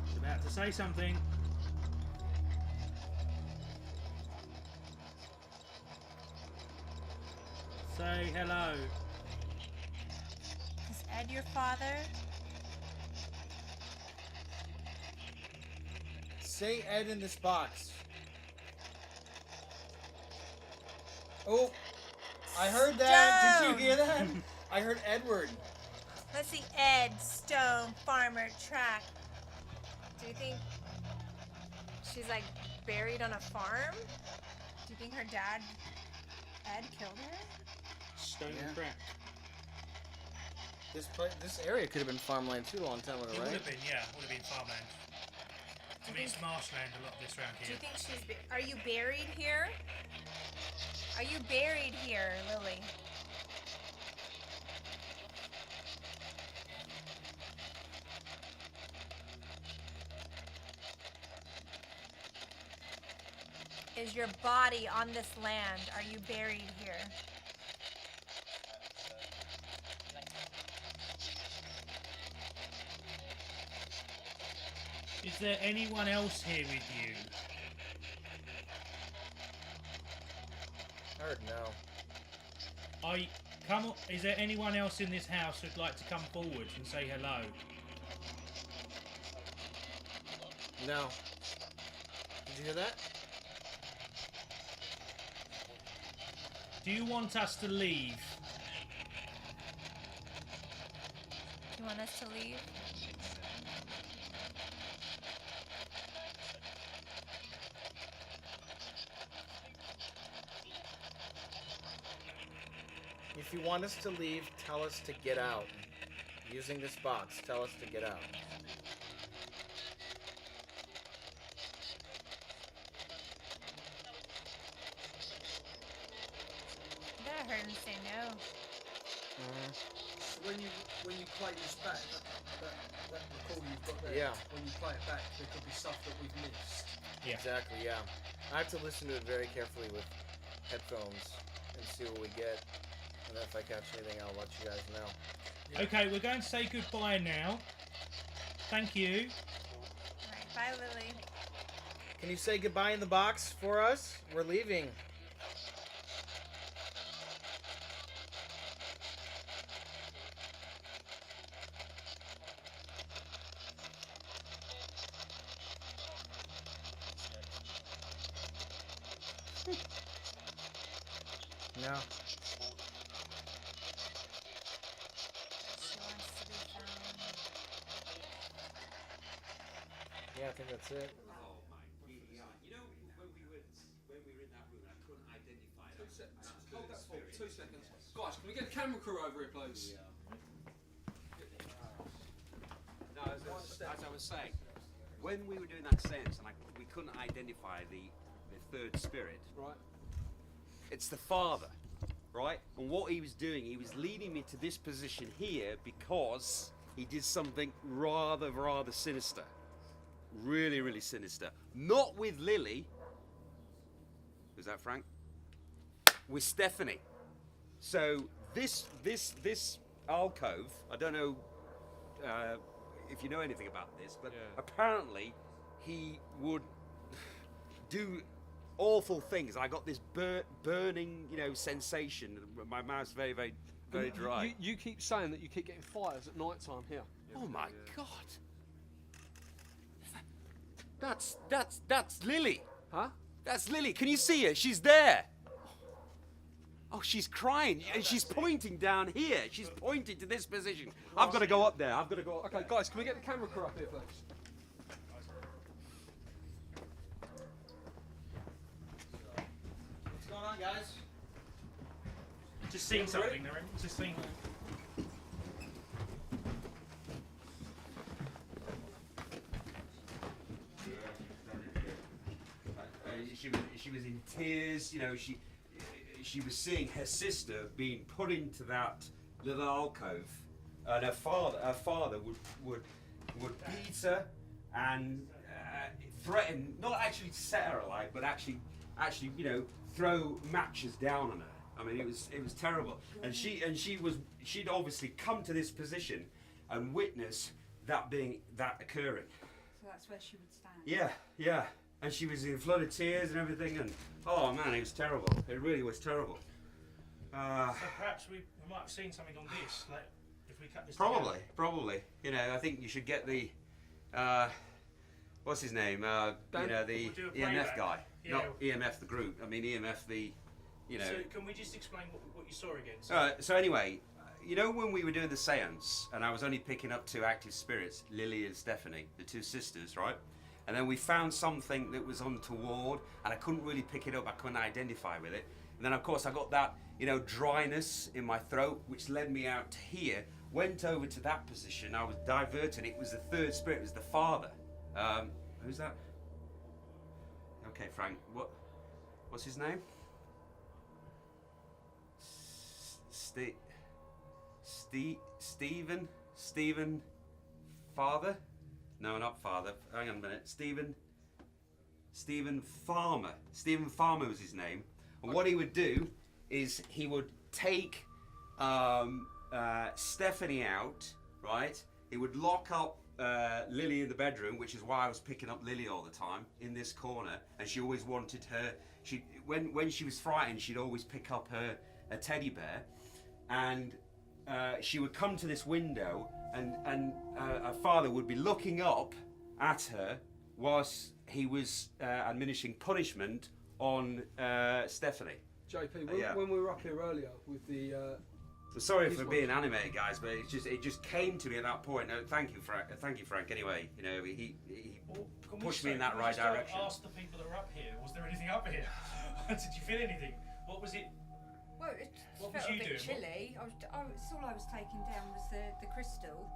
She's about to say something. Say hello. Is Ed your father? Say Ed in this box. Oh, I heard that. Did you hear that? I heard Edward. Let's see. Ed, Stone, Farmer, Track. Do you think she's like buried on a farm? Do you think her dad, Ed, killed her? Stone Yeah. crack. This area could have been farmland too a long time ago, It right? would have been, yeah. Would have been farmland. I mean, it's marshland, a lot of this around Do here. you think she's? Are you buried here? Are you buried here, Lily? Is your body on this land? Are you buried here? Is there anyone else here with you? I heard no. Is there anyone else in this house who'd like to come forward and say hello? No. Did you hear that? Do you want us to leave? Do you want us to leave? If you want us to leave, tell us to get out. Using this box, tell us to get out. I heard him say no. So when you play this back, that recording you've got there, Yeah. when you play it back, there could be stuff that we've missed. Yeah. Exactly, yeah. I have to listen to it very carefully with headphones and see what we get. And if I catch anything, I'll let you guys know. Okay, we're going to say goodbye now. Thank you. Alright, bye, Lily. Can you say goodbye in the box for us? We're leaving. No. She wants to be found. Yeah, I think that's it. Oh my, yeah. You know, when we were in that room, I couldn't identify that. Hold that for 2 seconds. Guys, can we get a camera crew over here, please? as I was saying, when we were doing that seance and we couldn't identify the third spirit, Right. it's the father, right? And what he was doing, he was leading me to this position here because he did something rather sinister. Really, really sinister. Not with Lily. Was that Frank? With Stephanie. So this alcove, I don't know if you know anything about this, but apparently he would do awful things. I got this burning, sensation. My mouth's very dry. You keep saying that you keep getting fires at night time here. Oh my God! That's Lily. Huh? That's Lily. Can you see her? She's there. Oh, she's crying. And she's pointing down here. She's pointing to this position. I've got to go up there. I've got to go up Okay, there. guys, can we get the camera crew up here, please? What's going on, guys? Just seeing something, they're in. Just seeing. She was in tears. She was seeing her sister being put into that little alcove, and her father would beat her and threaten, not actually to set her alight, but actually throw matches down on her. I mean, it was terrible. And she'd obviously come to this position and witness that occurring. So that's where she would stand. Yeah. And she was in flood of tears and everything, and oh man, it was terrible. It really was terrible. So perhaps we might have seen something on this. Like, if we cut this. Together. Probably. I think you should get the what's his name? The We'll do a EMF playback. guy, Yeah. not EMF the group. I mean EMF the. So can we just explain what you saw again? So anyway, when we were doing the seance, and I was only picking up two active spirits, Lily and Stephanie, the two sisters, right? And then we found something that was untoward, and I couldn't really pick it up. I couldn't identify with it. And then, of course, I got that, dryness in my throat, which led me out to here. Went over to that position. I was diverted. It was the third spirit. It was the father. Who's that? Okay, Frank. What's his name? Stephen. Father. No, not father. Hang on a minute. Stephen Farmer. Stephen Farmer was his name. And what he would do is he would take Stephanie out, right? He would lock up Lily in the bedroom, which is why I was picking up Lily all the time in this corner. And she always wanted her. When she was frightened, she'd always pick up a teddy bear, and she would come to this window, and her father would be looking up at her whilst he was administering punishment on Stephanie. JP, when we were up here earlier with the... Sorry for being animated, guys, but it just came to me at that point. Thank you, Frank. Anyway, he pushed me in that right direction. Ask the people that are up here. Was there anything up here? Did you feel anything? What was it? Well, it What felt was you a bit doing? chilly. All I was taking down was the crystal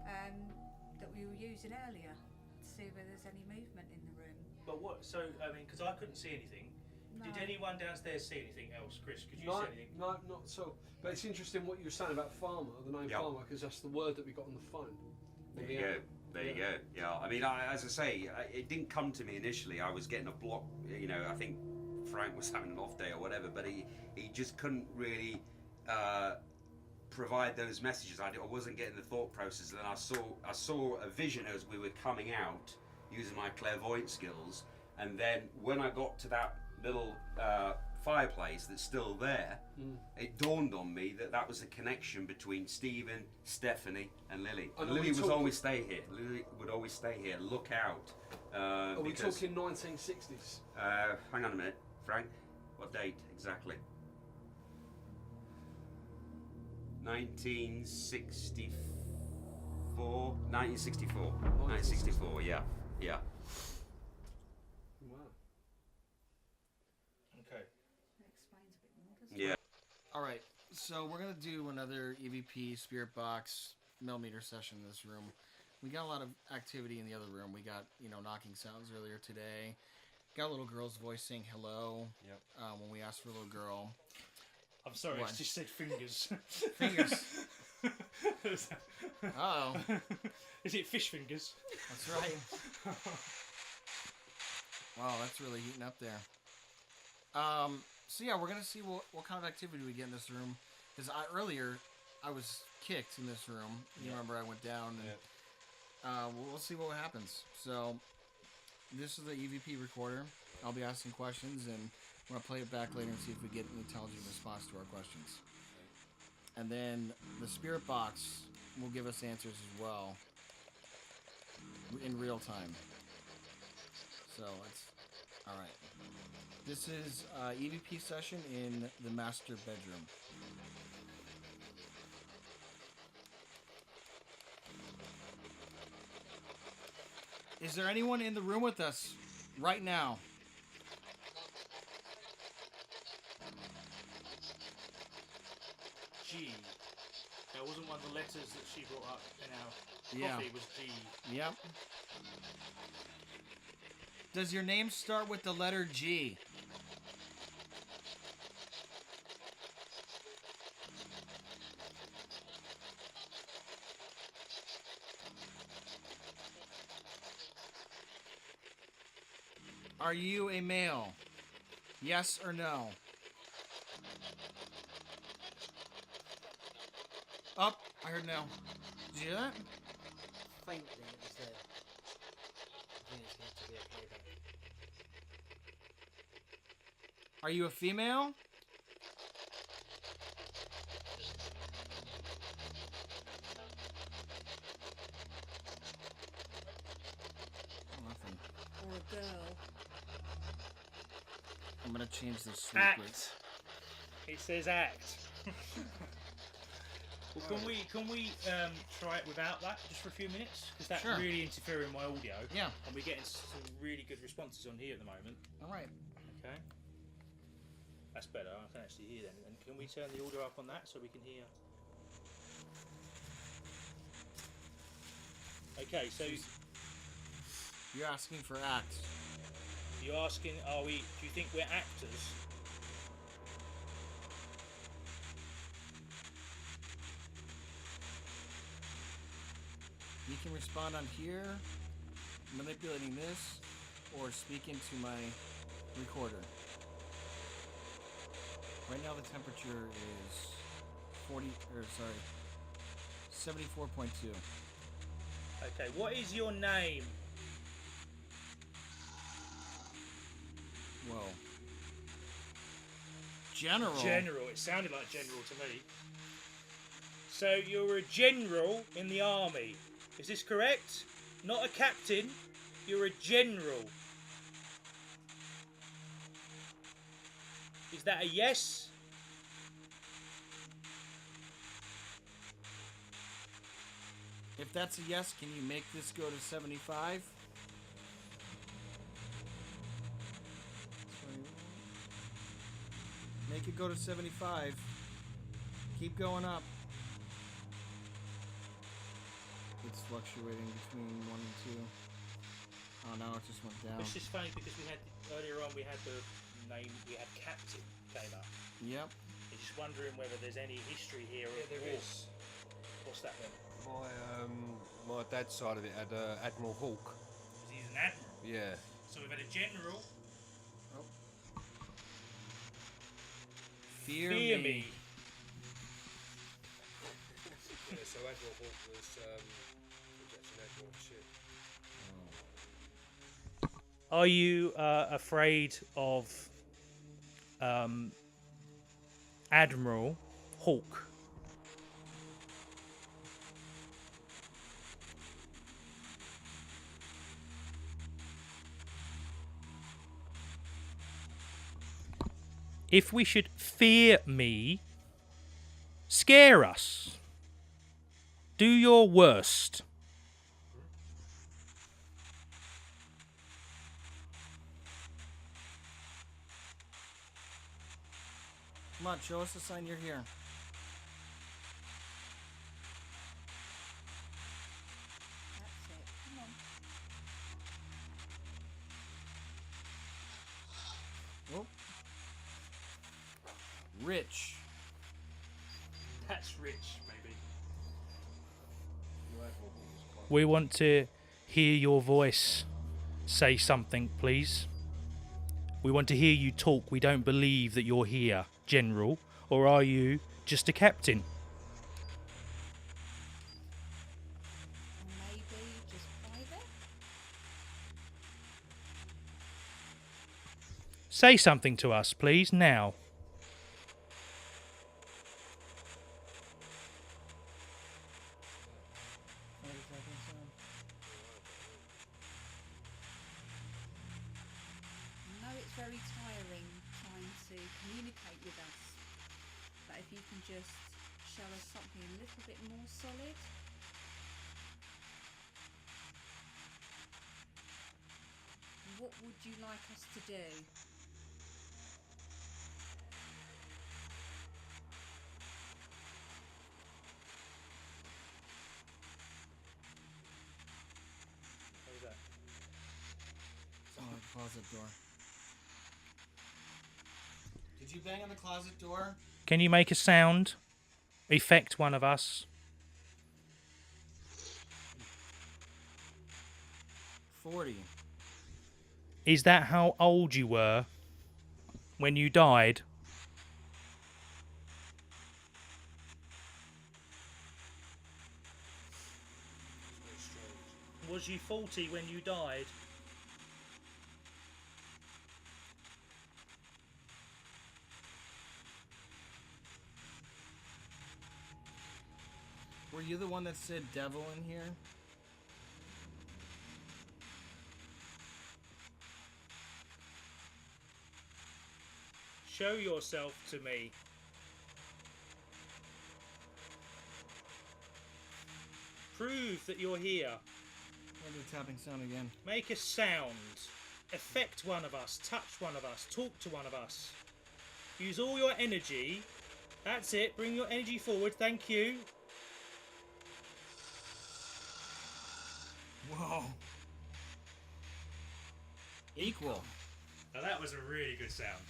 that we were using earlier to see whether there's any movement in the room. But what? So because I couldn't see anything. No. Did anyone downstairs see anything else, Chris? Could you No, see anything? no, not at all. But it's interesting what you were saying about farmer, the name Yeah. farmer, because that's the word that we got on the phone. There you go. There you go. Yeah. I mean, as I say, it didn't come to me initially. I was getting a block. I think Frank was having an off day or whatever, but he just couldn't really provide those messages. I wasn't getting the thought process. And then I saw a vision as we were coming out using my clairvoyant skills, and then when I got to that little fireplace that's still there, it dawned on me that was the connection between Stephen, Stephanie, and Lily. And Lily would always stay here. Lily would always stay here. Look out. Are we talking 1960s? Hang on a minute, Frank. What date exactly? 1964. 1964. Yeah. Wow. Okay. That explains a bit more, doesn't it? Yeah. All right, so we're gonna do another EVP Spirit Box millimeter session in this room. We got a lot of activity in the other room. We got, knocking sounds earlier today. Got a little girl's voice saying hello. Yep. When we asked for a little girl. I'm sorry, What? it's just said fingers. Fingers. Uh-oh. Is it fish fingers? That's right. Wow, that's really heating up there. So yeah, we're gonna see what kind of activity we get in this room. Because earlier I was kicked in this room. You remember I went down, and we'll see what happens. So this is the EVP recorder. I'll be asking questions, and we're gonna play it back later and see if we get an intelligent response to our questions. And then the spirit box will give us answers as well in real time. So it's all right. This is EVP session in the master bedroom. Is there anyone in the room with us right now? G. That wasn't one of the letters that she brought up in our coffee, was G. Yep. Does your name start with the letter G? Are you a male? Yes or no? Up. I heard no. Did you hear that? Faintly, it was there. I think it's going to be okay though. Are you a female? Nothing. Or a girl. I'm gonna change the sleep rate. Act. It says act. Well, can we try it without that just for a few minutes? Because that's Sure. really interfering with my audio. Yeah. And we're getting some really good responses on here at the moment. All right. Okay. That's better. I can actually hear them. And can we turn the audio up on that so we can hear? Okay, so You're asking for act. you're asking, do you think we're actors? You can respond on here, manipulating this, or speak into my recorder. Right now the temperature is 74.2. Okay, what is your name? Whoa. General. General. It sounded like general to me. So you're a general in the army. Is this correct? Not a captain. You're a general. Is that a yes? If that's a yes, can you make this go to 75? Make it go to 75. Keep going up. It's fluctuating between 1 and 2. Oh, now it just went down. It's just funny because earlier on we had the name, we had captain came up. Yep. I'm just wondering whether there's any history here. Yeah, of there war. is. What's that then? My dad's side of it had Admiral Hawke. Because he's an admiral. Yeah. So we've had a general. Fear Fear me. me. Yeah, so Admiral Hawke was Egyptian Admiral ship. Are you afraid of Admiral Hawke? If we should fear me, scare us. Do your worst. Come on, show us the sign you're here. Rich. That's rich, maybe. We want to hear your voice. Say something, please. We want to hear you talk. We don't believe that you're here, General. Or are you just a captain? Maybe just private? Say something to us, please, now. I know it's very tiring trying to communicate with us, but if you can just show us something a little bit more solid. What would you like us to do? What was that? Oh, the closet door. Did you bang on the closet door? Can you make a sound? Effect one of us. 40. Is that how old you were when you died? Was you 40 when you died? Were you the one that said devil in here? Show yourself to me. Prove that you're here. I'll do tapping sound again. Make a sound. Affect one of us. Touch one of us. Talk to one of us. Use all your energy. That's it. Bring your energy forward. Thank you. Whoa. Equal. Now that was a really good sound.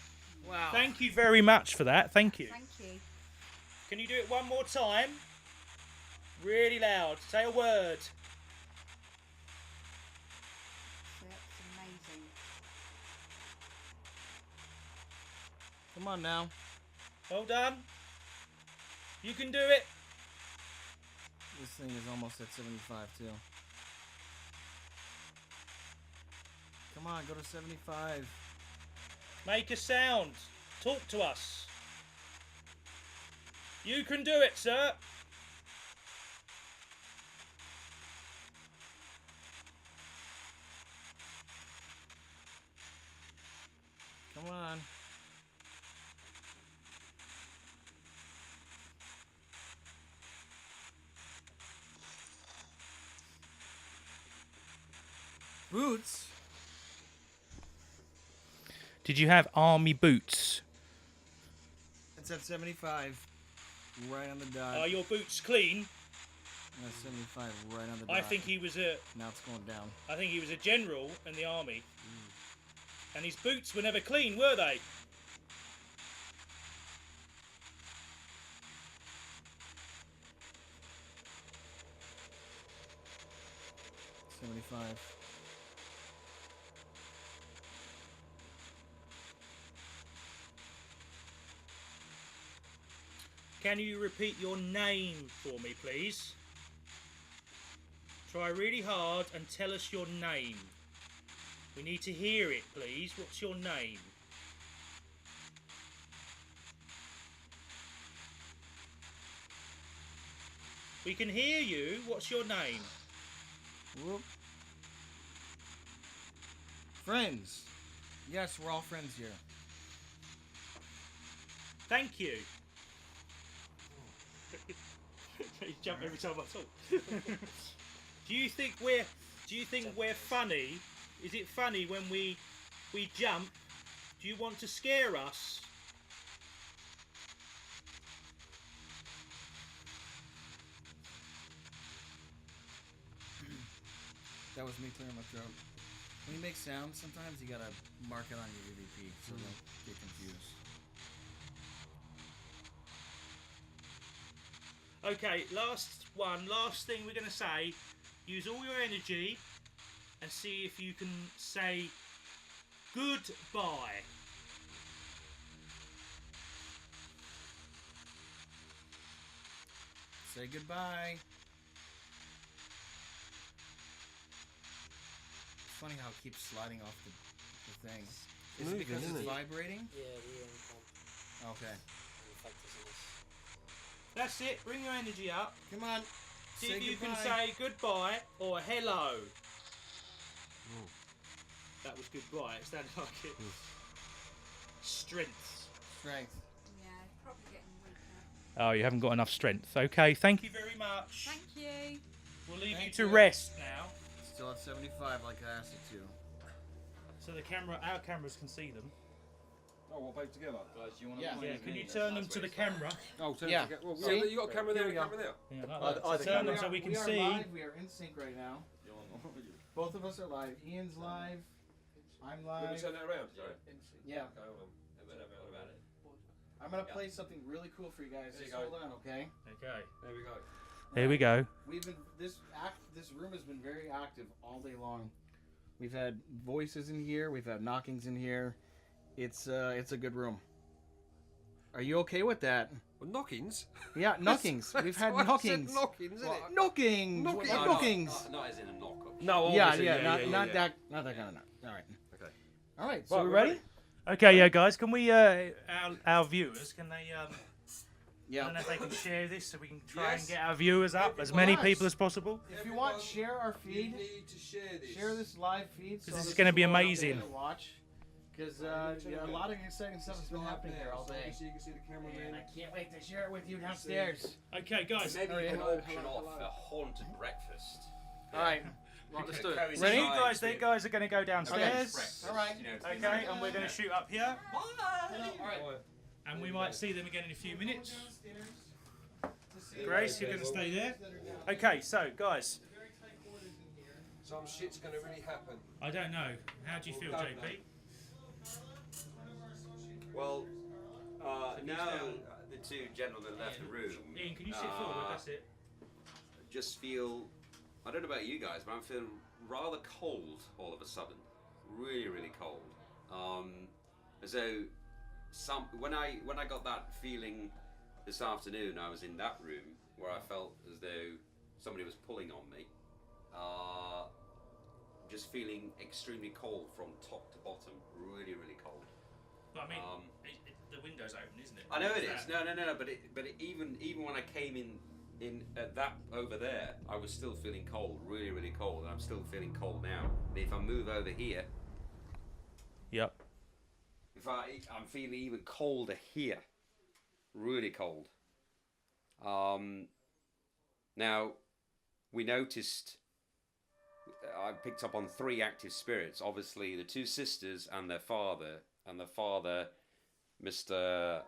Wow. Thank you very much for that. Thank you. Thank you. Can you do it one more time? Really loud. Say a word. That's amazing. Come on now. Well done. You can do it. This thing is almost at 75 too. Come on, go to 75. Make a sound. Talk to us. You can do it, sir. Come on. Boots? Did you have army boots? It's at 75. Right on the dot. Are your boots clean? That's 75 right on the dot. I think he was a. Now it's going down. I think he was a general in the army. And his boots were never clean, were they? $75. Can you repeat your name for me, please? Try really hard and tell us your name. We need to hear it, please. What's your name? We can hear you. What's your name? Whoop. Friends. Yes, we're all friends here. Thank you. You jump every time I talk. Do you think we're funny? Is it funny when we jump? Do you want to scare us? That was me clearing my throat. When you make sounds, sometimes you gotta mark it on your EVP so don't get confused. Okay, last thing we're going to say. Use all your energy and see if you can say goodbye. Say goodbye. It's funny how it keeps sliding off the thing. Is Moving, it because isn't it's it? vibrating? Yeah, the income. Okay. That's it. Bring your energy up. Come on. See Say if you can goodbye. say goodbye or hello. That was goodbye. It sounded like it. Strength. Strength. Yeah, probably getting weaker. Oh, you haven't got enough strength. Okay, thank you very much. Thank you. We'll leave Thank you to you. rest now. Still at 75 like I asked it to. So our cameras can see them. Oh, what, both together? Guys, you want Yeah. Yeah, can you turn them to the camera? Oh, turn Yeah. it together. Well, See? you got a camera there and a camera there. Yeah, like Oh, that. I So think turn them we so we can are see. live. We are in sync right now. Both of us are live. Ian's live. I'm Let me live. turn that around. Sorry. Yeah. Okay, hold on. What about it? I'm gonna play something really cool for you guys. There you Just go. hold on, okay? Okay. There we go. Here we go. We've been this room has been very active all day long. We've had voices in here. We've had knockings in here. It's a good room. Are you okay with that? Well, knockings? Yeah, knockings. We've had That's why I said knockings. knockings, isn't it? Knockings. Knockings. What- knockings. Not as in a knock-up. No, Yeah, obviously, not yeah. that kind of knock. All right. Okay. All right. So Right, we we're ready? ready. Okay, yeah, guys. Can we our viewers can they I Yeah. don't know if they can share this so we can try and Yes. get our viewers up as many Yes. people as possible. If you want, share our You feed. need to share this. Share this live feed. So This is other gonna be people amazing. can watch. Because a lot of exciting stuff has been happening here all day. So you can see the camera And I man. can't wait to share it with you downstairs. Okay, guys. Maybe Hurry you can up. auction off a haunted breakfast. All right. Right, let's do it. Coincide So you guys, with guys are going to go downstairs. breakfast, All right. you know, to be Okay, and we're going to shoot up here, All right. Right. and we might see them again in a few minutes. Downstairs to see Grace, you're going to stay there. Okay, so guys, very tight quarters in here. Some shit's going to really happen. I don't know. How do you feel, Don't JP? Well, now the two gentlemen left the room. Ian, can you sit forward? That's it. Just feel, I don't know about you guys, but I'm feeling rather cold all of a sudden. Really, really cold. As though when I got that feeling this afternoon, I was in that room where I felt as though somebody was pulling on me. Just feeling extremely cold from top to bottom. Really, really cold. But I mean, the window's open, isn't it? I know it is. No. But even when I came in at that over there, I was still feeling cold, really, really cold, and I'm still feeling cold now. And if I move over here, Yep. I'm feeling even colder here, really cold. Now, we noticed. I picked up on 3 active spirits. Obviously, the 2 sisters and their father, Mr.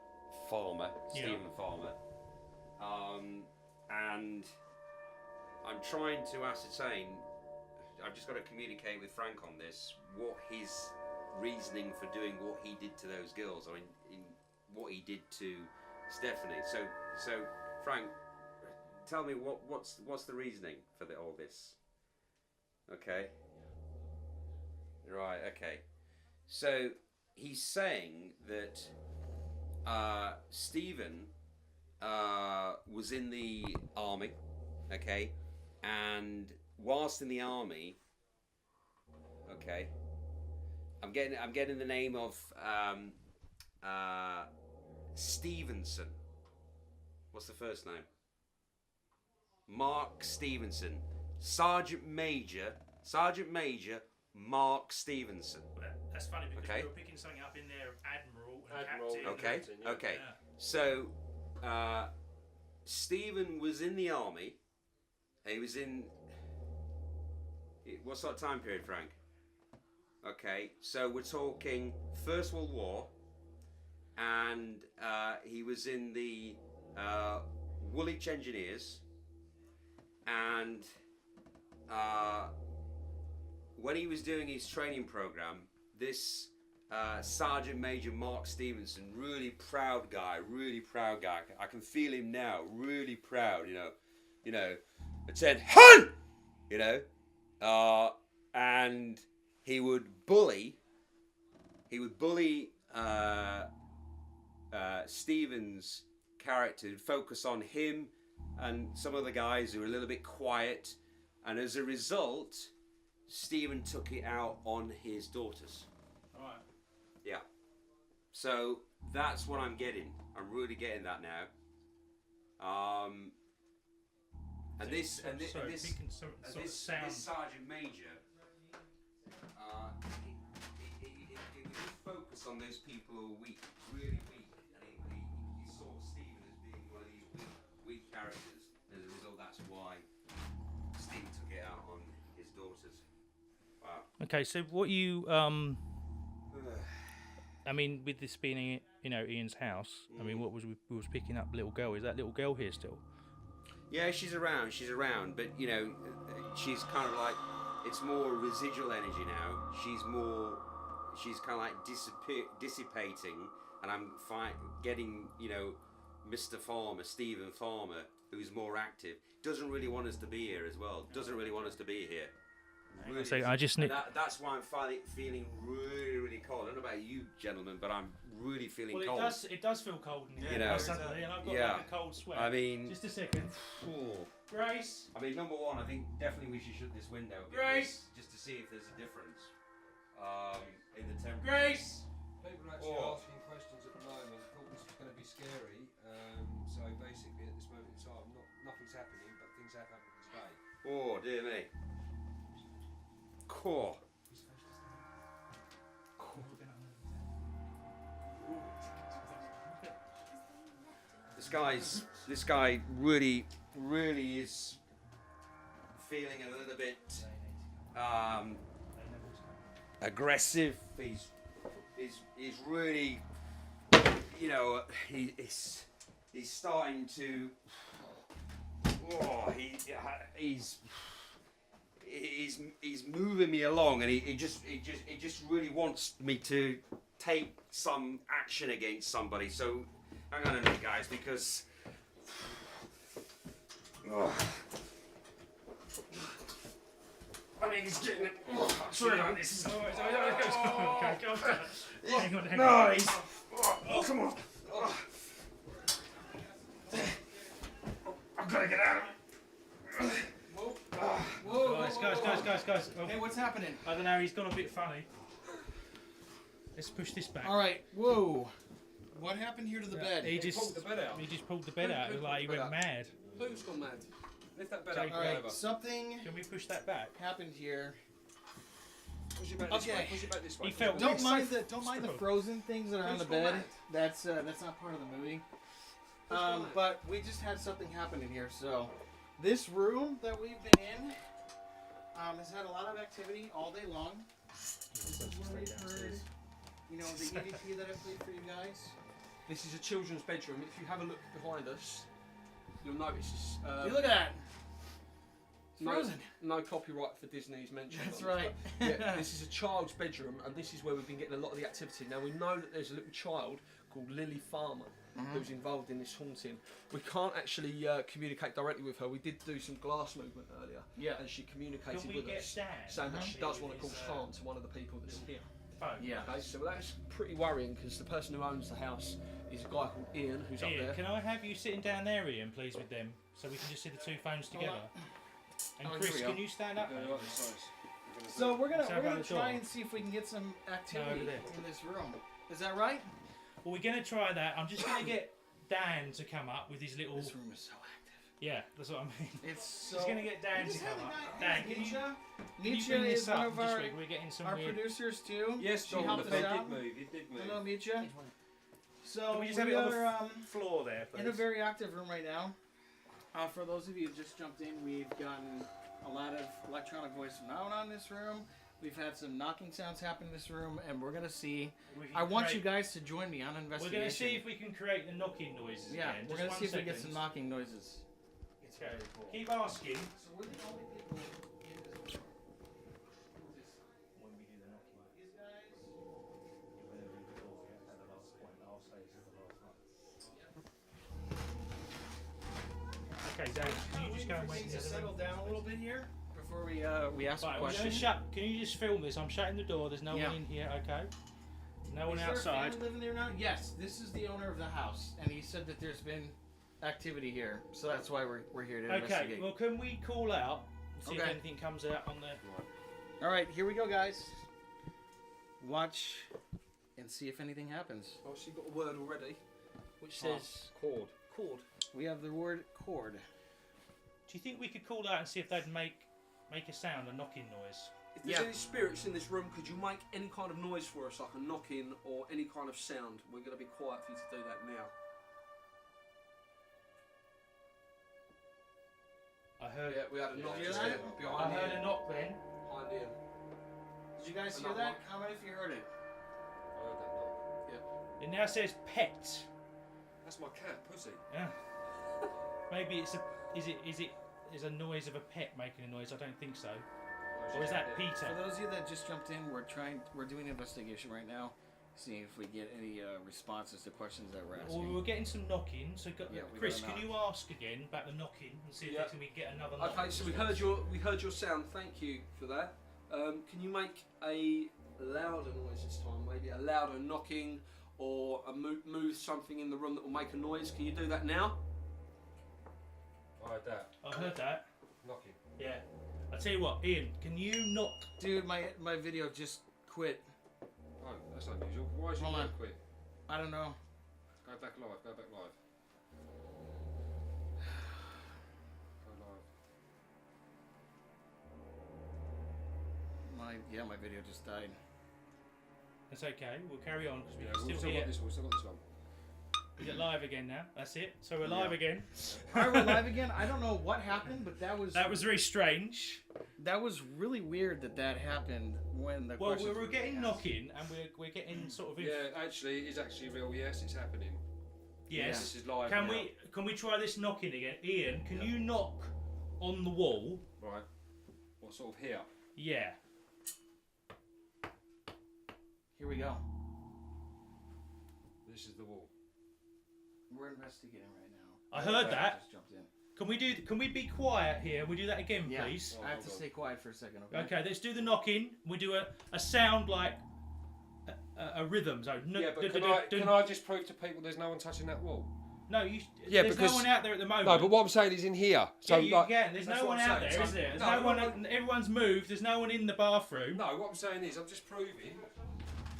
Farmer, Yeah. Stephen Farmer. And I'm trying to ascertain, I've just got to communicate with Frank on this, what his reasoning for doing what he did to those girls, I mean, in what he did to Stephanie. So Frank, tell me what's the reasoning for all this? Okay. Right, okay. So he's saying that Stephen was in the army, okay, and whilst in the army, okay, I'm getting the name of Stevenson. What's the first name? Mark Stevenson. Sergeant Major Mark Stevenson. That's funny because Okay. we were picking something up in there, Admiral and Admiral, Captain. Okay, Captain, yeah. okay. Yeah. So, Stephen was in the army. He was in. What sort of time period, Frank? Okay, so we're talking First World War, and he was in the Woolwich Engineers, and when he was doing his training program, this Sergeant Major Mark Stevenson, really proud guy, really proud guy. I can feel him now, really proud, you know, Lieutenant Hun, and he would bully Stephen's character, focus on him and some of the guys who were a little bit quiet, and as a result, Stephen took it out on his daughters. Alright. Yeah. So that's what I'm getting. I'm really getting that now. This Sergeant Major, he would focus on those people who are weak, really weak, and he saw Stephen as being one of these weak characters. As a result, that's why Stephen took it out on his daughters. Wow. Okay, so what you I mean, with this being Ian's house, I mean, what was we was picking up little girl? Is that little girl here still? Yeah, she's around, but she's kind of like, it's more residual energy now. She's kind of like dissipating, and I'm getting, Mr. Farmer, Stephen Farmer, who's more active. Doesn't really want us to be here as well. Doesn't really want us to be here. Really. So I just need. That's why I'm feeling really, really cold. I don't know about you, gentlemen, but I'm really feeling cold. It does feel cold in here suddenly, and I've got like a cold sweat. I mean, just a second. Grace. I mean, number one, I think definitely we should shut this window. Grace. Just to see if there's a difference in the temperature. Grace. People are actually asking questions at the moment. Thought this was going to be scary. So basically, at this moment in time, nothing's happening, but things have happened today. Oh dear me. Cool. This guy really is feeling a little bit aggressive. He's really, he's starting to. Oh, he's moving me along, and he just really wants me to take some action against somebody. So hang on a minute, guys, because I mean, he's getting it. Sorry about this. Hang on. No, he's. Come on. I've got to get out of it. Guys. Oh, Hey, what's happening? I don't know, he's gone a bit funny. Let's push this back. Alright, whoa. What happened here to the bed? He just pulled the bed out. He just pulled the bed out, like he went mad. Who's gone mad? Lift that bed Jake, up. Alright, something Can we push that back? happened here. Push it back this way. Push it back this way. He felt Don't mind the frozen things that are on the Who's gone bed. mad? That's not part of the movie. But we just had something happen in here. So this room that we've been in has had a lot of activity all day long. This is where we've heard, the EVP that I played for you guys. This is a children's bedroom. If you have a look behind us, you'll notice. You look at that. It's No, frozen. no copyright for Disney's mentioned. That's right. Yeah, this is a child's bedroom, and this is where we've been getting a lot of the activity. Now we know that there's a little child called Lily Farmer who's involved in this haunting. We can't actually communicate directly with her. We did do some glass movement earlier, and she communicated Can we with get us, Dan? saying that she does want to cause harm to one of the people that's here. Phone. Yeah. Okay, so that's pretty worrying because the person who owns the house is a guy called Ian, who's up Ian, there. can I have you sitting down there, Ian, please, with them, so we can just see the two phones together? And Oh, here Chris, we go. can you stand up? Yeah, mate? right, this size. So we're gonna Let's have try the door. and see if we can get some activity over there. in this room. Is that right? Well, we're going to try that. I'm just going to get Dan to come up with his little... This room is so active. Yeah, that's what I mean. It's so. Just going to get Dan to come up. Dan, can you Mitya bring is this one up? of our, We're getting some our weird... producers too. Yes, she Don, helped the us bed out. did move. It did move. Hello, Mitya. So Can we just have we it on the are floor there, please? in a very active room right now. For those of you who just jumped in, we've gotten a lot of electronic voice phenomena in this room. We've had some knocking sounds happen in this room, and we're gonna see. I want you guys to join me on an We're investigation. going to see if we can create the knocking noises Yeah, again. we're Just gonna see if we get 1 some second. knocking noises. Okay. Keep asking. So we're the only people in this room. When we do the knocking. These guys. Zane, can you just go and wait Need to to settle down a little bit here before we ask Right, a we're question. gonna shut. Can you just film this? I'm shutting the door. There's no Yeah. one in here. Okay. No one Is there a outside. family living there now? Yes, this is the owner of the house, and he said that there's been activity here, so that's why we're here to Okay. investigate. Well, can we call out and see if Okay. anything comes out on the? All right, here we go, guys. Watch and see if anything happens. Oh, she got a word already, which says Cord. cord. We have the word cord. Do you think we could call out and see if they'd make a sound, a knocking noise? If there's Yeah. any spirits in this room, could you make any kind of noise for us, like a knocking or any kind of sound? We're going to be quiet for you to do that now. I heard. Yeah, we had a knock you just hear there, that? I behind heard a Ian. knock then. Behind Ian. Did you guys hear Another that? knock. Comment if you heard it. I heard that knock. It now says pet. That's my cat, Pussy. Yeah. Maybe it's a. Is a noise of a pet making a noise? I don't think so. Or is that Peter? For those of you that just jumped in, we're doing an investigation right now, seeing if we get any responses to questions that we're Well, asking. we were getting some knocking. So, Yeah, we Chris, got a can you ask again about the knocking and see if Yeah. can we get another knock? Okay, so we heard your sound. Thank you for that. Can you make a louder noise this time? Maybe a louder knocking or a move something in the room that will make a noise. Can you do that now? I heard that. I heard that. Knocking. Yeah. I tell you what, Ian, can you knock? Dude, my video just quit. Oh, that's unusual. Why is your Hold mic on. quit? I don't know. Go back live. Go back live. Go live. My video just died. That's okay. We'll carry on because we Yeah, can we've still still hear. got this one. We've still got this one. We get live again now. That's it. So we're live again. Alright, we're live again. I don't know what happened, but that was very strange. that was really weird that happened when the Well, we questions were getting asked. knocking, and we're getting sort of. Yeah, actually, it's actually real. Yes, it's happening. Yes. This is live. Can now. we try this knocking again, Ian? Can Yeah. you knock on the wall? Right. What sort of here? Yeah. Here we go. This is the wall. We're investigating right now. I heard that. Just jumped in. Can we be quiet here? We do that again, Yeah. please. I have to stay quiet for a second. Okay. Okay, let's do the knocking. We do a sound like a rhythm. So Yeah, but can I just prove to people there's no one touching that wall? No, you. Yeah, there's because- no one out there at the moment. No, but what I'm saying is in here. So yeah, you like, can. There's that's no what one I'm out saying. there, So- is there? There's no, no one. what- Everyone's moved. There's no one in the bathroom. No, what I'm saying is I'm just proving.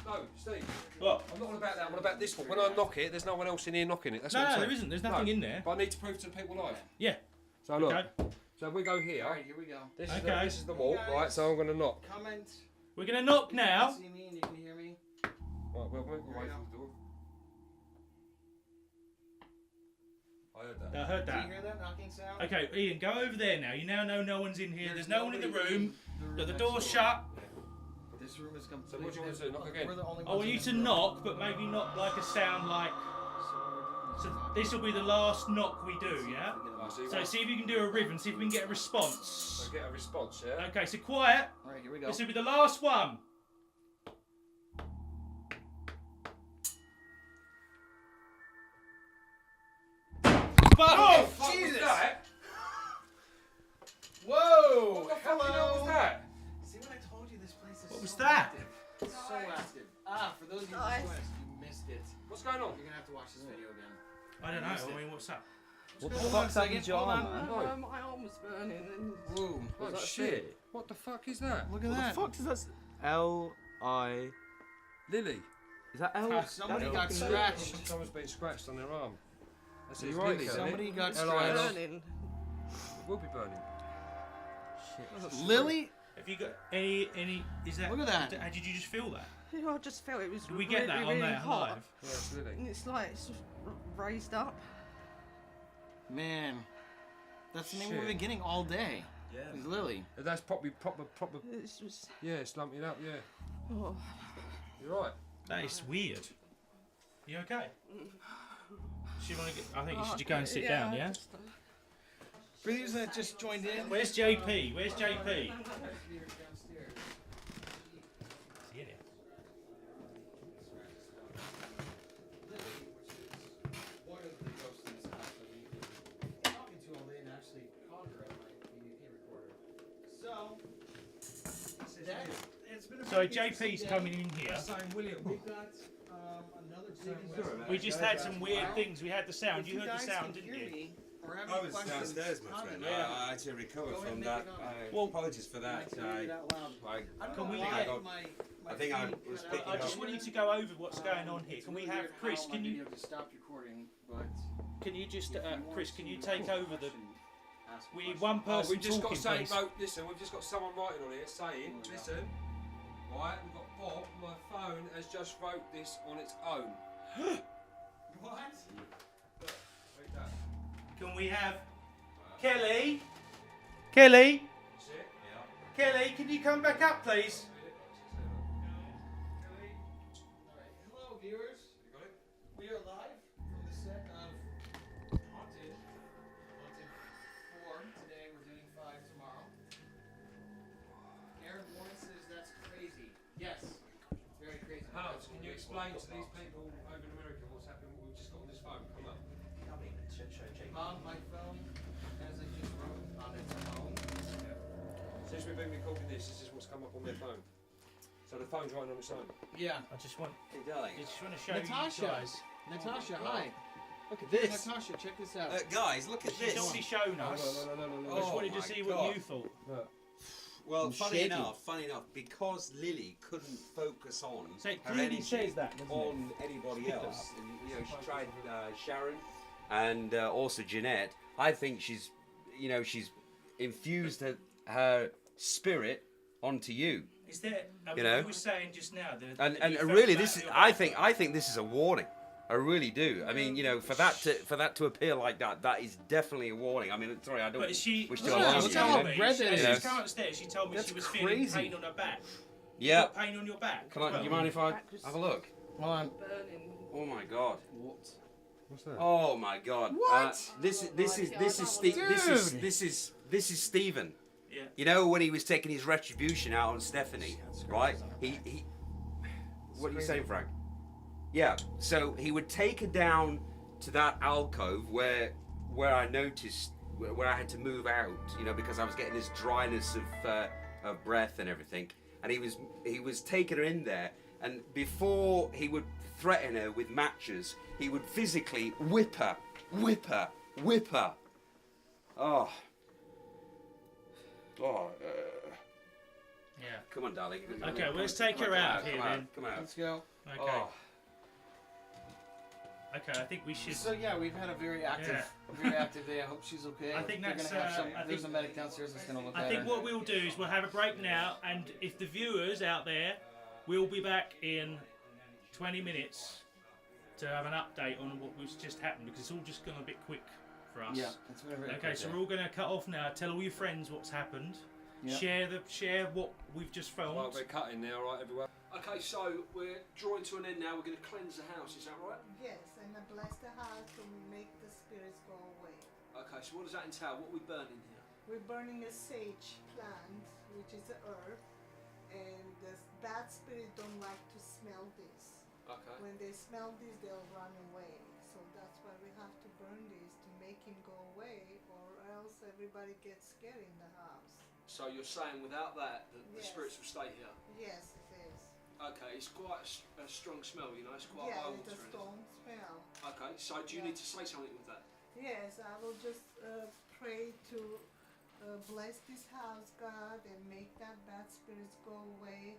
No, Steve. What? I'm not on about that. I'm on about this one. When I knock it, there's no one else in here knocking it. That's No, what I'm no, saying. there isn't. There's nothing No, in there. But I need to prove to the people live. Yeah. So look. Okay. So if we go here. All right, here we go. This Okay. is the wall, Hey, right? guys. So I'm going to knock. Comment. We're gonna knock You now. can see me and you can hear me. Right, well, we'll Here we wait go. for the door. I heard that. I heard Do you that. hear that knocking sound? Okay, Ian, go over there now. You now know no one's in here. There's no one in the nobody room. the The next door's door. shut. This room is So completely. what do you want to do? Knock again? We're the only I want ones you in to this room. knock, but maybe not like a sound like. So this will be the last knock we do, yeah? Right, so you So want see if you can do a rhythm, see if we can get a to response. get a response, yeah? Okay, so quiet. All right, here we go. This will be the last one. Oh, Fuck was Jesus! that? Whoa! What the fucking hell was that? See what I told you? This place is. What was so that? active. It's so active. Ah, for those of you who Nice. just you missed it. What's going on? You're gonna have to watch this video again. I don't know. I mean, what's up? What the fuck's happened to your arm, man? My arm was burning. And Whoa! Oh shit. What the fuck is that? Look at What that. the fuck does that? L-I... Lily. Is that L? Somebody that's got fucking scratched. Someone's been scratched on their arm. That's You it. right, Lily. Kurt? Somebody got L.I.L. scratched. burning. It will be burning. Shit. Lily, Have you got any? Is that? Look at that. Did you just feel that? You know, I just felt it was Did we get that on really there hot. live? Yeah, it's Lily. And it's like it's raised up. man, that's the name we've Shit. been getting all day. Yeah. Is Lily. That's proper. It's just Yeah, it's lumping up. Yeah, oh. you're right. That is weird. You okay? Should you want to get? I think you should go and sit down. Yeah. For these that just joined in, Where's JP? Where's JP? See you there. one of the ghosts in this house that we've been talking to all day and So JP's coming in here. We just had some weird things. We had the sound. You heard the sound, didn't you? I was downstairs, my friend. I actually recovered from that. Apologies for that. I think I was picking I just want you to go over what's going on here. Can we have Chris? Can you stop recording? But can you just Chris? Can you take over the? We need one person we've just got talking, saying, listen, we've just got someone writing on here saying, listen, right, we've got Bob, my phone has just wrote this on its own. what? Can we have Kelly? Kelly? That's it? Yeah. Kelly, can you come back up, please? Hello, viewers. You got it? We are live from the set of Haunted 4. Today we're doing 5 tomorrow. Aaron Warren says that's crazy. Yes, very crazy. Hans, can you explain to these people over in America what's happening, what we've just got on this phone? Come on. On my phone, as I just wrote on its own. Since we've been recording this is what's come up on their phone. So the phone's writing on its own. Yeah. I just want. Hey, darling. I just want to show Natasha. you guys. Natasha, hi. Look at this. Natasha, check this out. Guys, look at She's this. already shown us. No. I just wanted to my see God. what you thought. Well, funny Shaggy. enough, because Lily couldn't focus on So it her clearly energy says that, doesn't it? on anybody else, and she tried Sharon and also Jeanette. I think she's infused her spirit onto you. Is there? You know? You were saying just now. And that you felt really, that this is. your I background. think this is a warning. I really do. I mean, for that to appear like that, that is definitely a warning. I mean, sorry, I don't But she, wish she to alarm told you. me, read as that she in. was coming upstairs, she told me That's she was crazy. feeling pain on her back. You Yeah. got pain on your back. Can I? as well. Do you mind if I have a look? Hold on. Oh my God. What? What's that? Oh my God. What? This is Stephen. Yeah. You know when he was taking his retribution out on Stephanie, right? He. What are you saying, Frank? Yeah. So he would take her down to that alcove where I noticed where I had to move out, because I was getting this dryness of breath and everything, and he was taking her in there, and before he would threaten her with matches, he would physically whip her. Oh. Yeah. Come on, darling. Okay, well, let's take her out here then. Come out. Let's go. Okay. Oh. Okay, I think we should. So yeah, we've had a very active day. I hope she's okay. I think We're that's, gonna have some. I There's think- a medic downstairs that's gonna look I at think her. what we'll do is we'll have a break now, and if the viewers out there, we'll be back in 20 minutes to have an update on what was just happened, because it's all just gone a bit quick for us. Yeah, it's been a very Okay, quick so day. we're all going to cut off now. Tell all your friends what's happened. Yeah. Share what we've just filmed. Right, we're cutting now, right, everyone? Okay, so we're drawing to an end now. We're going to cleanse the house, is that right? Yes, and I bless the house to make the spirits go away. Okay, so what does that entail? What are we burning here? We're burning a sage plant, which is a herb, and the bad spirit don't like to smell this. Okay. When they smell this, they'll run away. So that's why we have to burn this to make him go away, or else everybody gets scared in the house. So you're saying without that, the Yes. spirits will stay here? Yes, it is. Okay, it's quite a strong smell, it's quite Yeah, high it's a water. strong smell. Okay, so do you need to say something with that? Yes, I will just pray to bless this house, God, and make that bad spirits go away,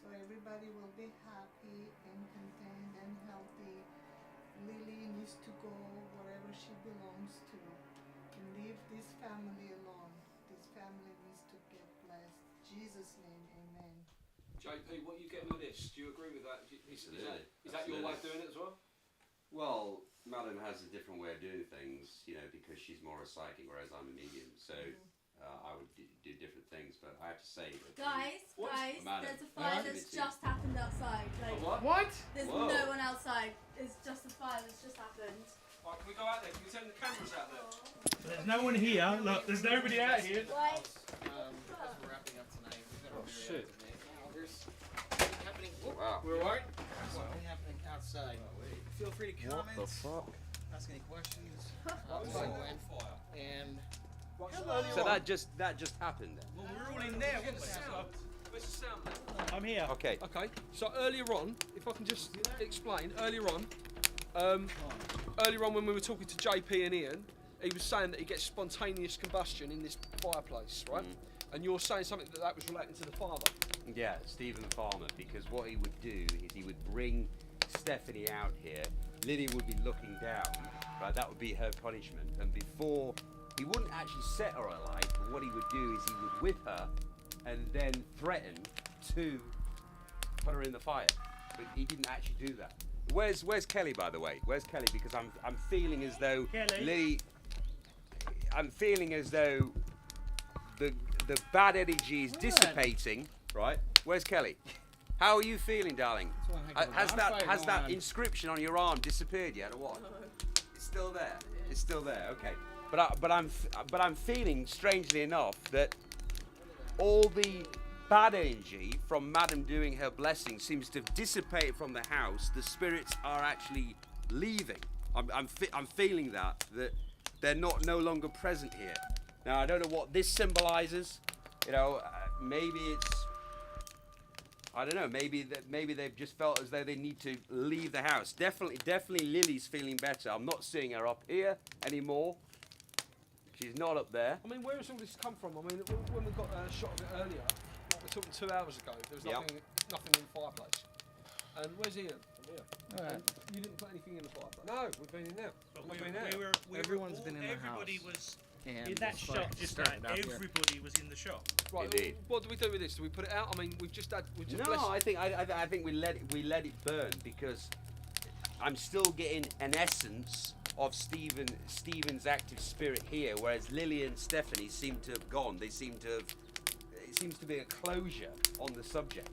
so everybody will be happy and content and healthy. Lily needs to go wherever she belongs to, and leave this family alone. This family needs to get blessed. In Jesus' name, amen. JP, what are you getting with this? Do you agree with that? Is that your way of doing it as well? Well, Madam has a different way of doing things, because she's more a psychic, whereas I'm a medium. So I would do different things. But I have to say that Guys, Madam, there's a fire that's just happened outside. Like, What? there's Whoa. no one outside. It's just a fire that's just happened. Right, can we go out there? Can we turn the cameras out there? There's no one here. Look, there's nobody out here. Why? As we're wrapping up tonight, we've got a very active day. Now, there's something happening. Wow. We're what? There's something happening outside. Feel free to comment. What the fuck? Ask any questions. And So that just happened then. Well, we're all in there, weren't we? Where's the sound man? I'm here. Okay. Okay, so earlier on, if I can just explain, earlier on when we were talking to JP and Ian, he was saying that he gets spontaneous combustion in this fireplace, right? And you're saying something that was relating to the father. Yeah, Stephen Farmer, because what he would do is he would bring Stephanie out here. Lily would be looking down, right? That would be her punishment. And before, he wouldn't actually set her alight, but what he would do is he would whip her and then threaten to put her in the fire. But he didn't actually do that. Where's Kelly, by the way? Where's Kelly? Because I'm feeling as though Lily. I'm feeling as though the bad energy is dissipating. Right? Where's Kelly? How are you feeling, darling? Has that inscription on your arm disappeared yet, or what? It's still there. It's still there. Okay. But I'm feeling, strangely enough, that all the bad energy from Madam doing her blessing seems to have dissipated from the house. The spirits are actually leaving. I'm feeling that they're no longer present here. Now I don't know what this symbolizes. You know, maybe it's, I don't know. Maybe they've just felt as though they need to leave the house. Definitely Lily's feeling better. I'm not seeing her up here anymore. She's not up there. I mean, where has all this come from? I mean, when we got a shot of it earlier, like we're talking 2 hours ago, there was nothing in the fireplace. And where's Ian? Alright. You didn't put anything in the fireplace. No, we've been in there. Everyone's been in the everybody house. was Yeah, in that it's shot. like Just started like up, yeah. everybody was in the shop. Right. Indeed. What do we do with this? Do we put it out? I mean, we've just No, blessed. I think we let it burn, because I'm still getting an essence of Stephen's active spirit here, whereas Lily and Stephanie seem to have gone. It seems to be a closure on the subject.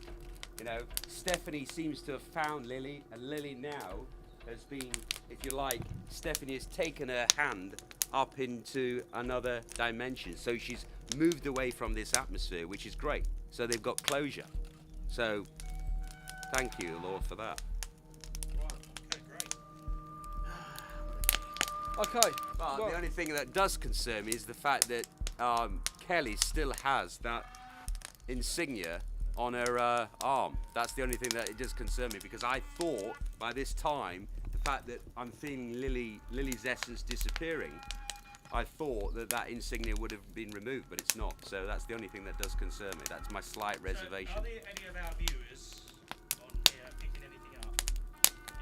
You know, Stephanie seems to have found Lily, and Lily now has been, if you like, Stephanie has taken her hand up into another dimension. So she's moved away from this atmosphere, which is great. So they've got closure. So thank you, Lord, for that. Okay. Well, the only thing that does concern me is the fact that Kelly still has that insignia on her arm. That's the only thing that it does concern me, because I thought by this time, the fact that I'm feeling Lily's essence disappearing, I thought that insignia would have been removed, but it's not. So that's the only thing that does concern me. That's my slight reservation. So are there any of our viewers on here picking anything up?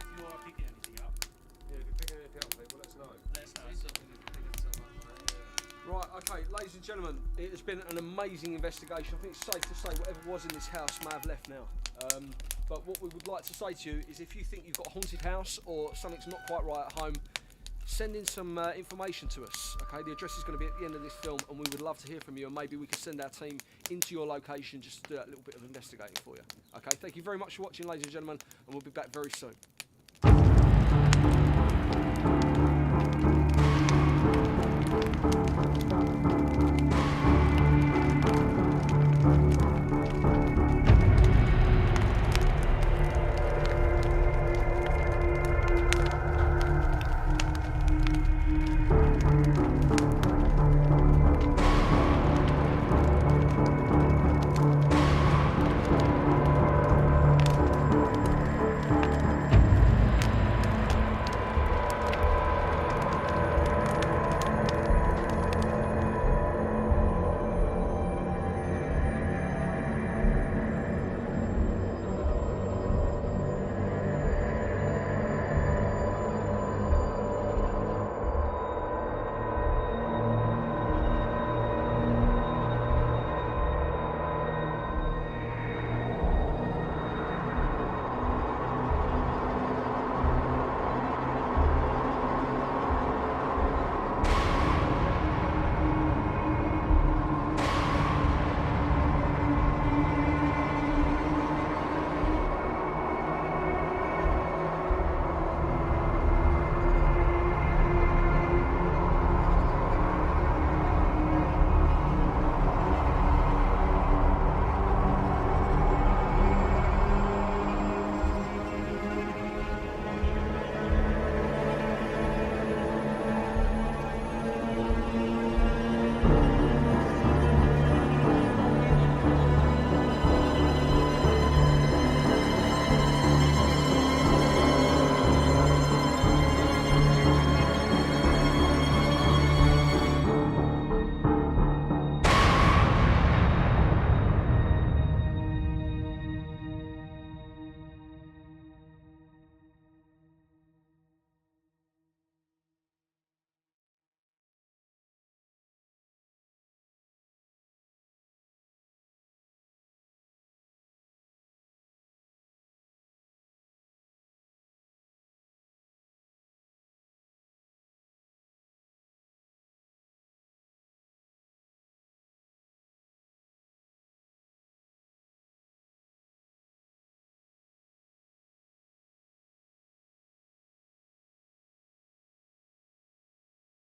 If you are picking anything up, Yeah, if you're picking anything up, people, let us know. let us know. Right, okay, ladies and gentlemen, it has been an amazing investigation. I think it's safe to say whatever was in this house may have left now. But what we would like to say to you is, if you think you've got a haunted house or something's not quite right at home, send in some information to us. Okay, the address is going to be at the end of this film, and we would love to hear from you, and maybe we can send our team into your location just to do a little bit of investigating for you. Okay, thank you very much for watching, ladies and gentlemen, and we'll be back very soon.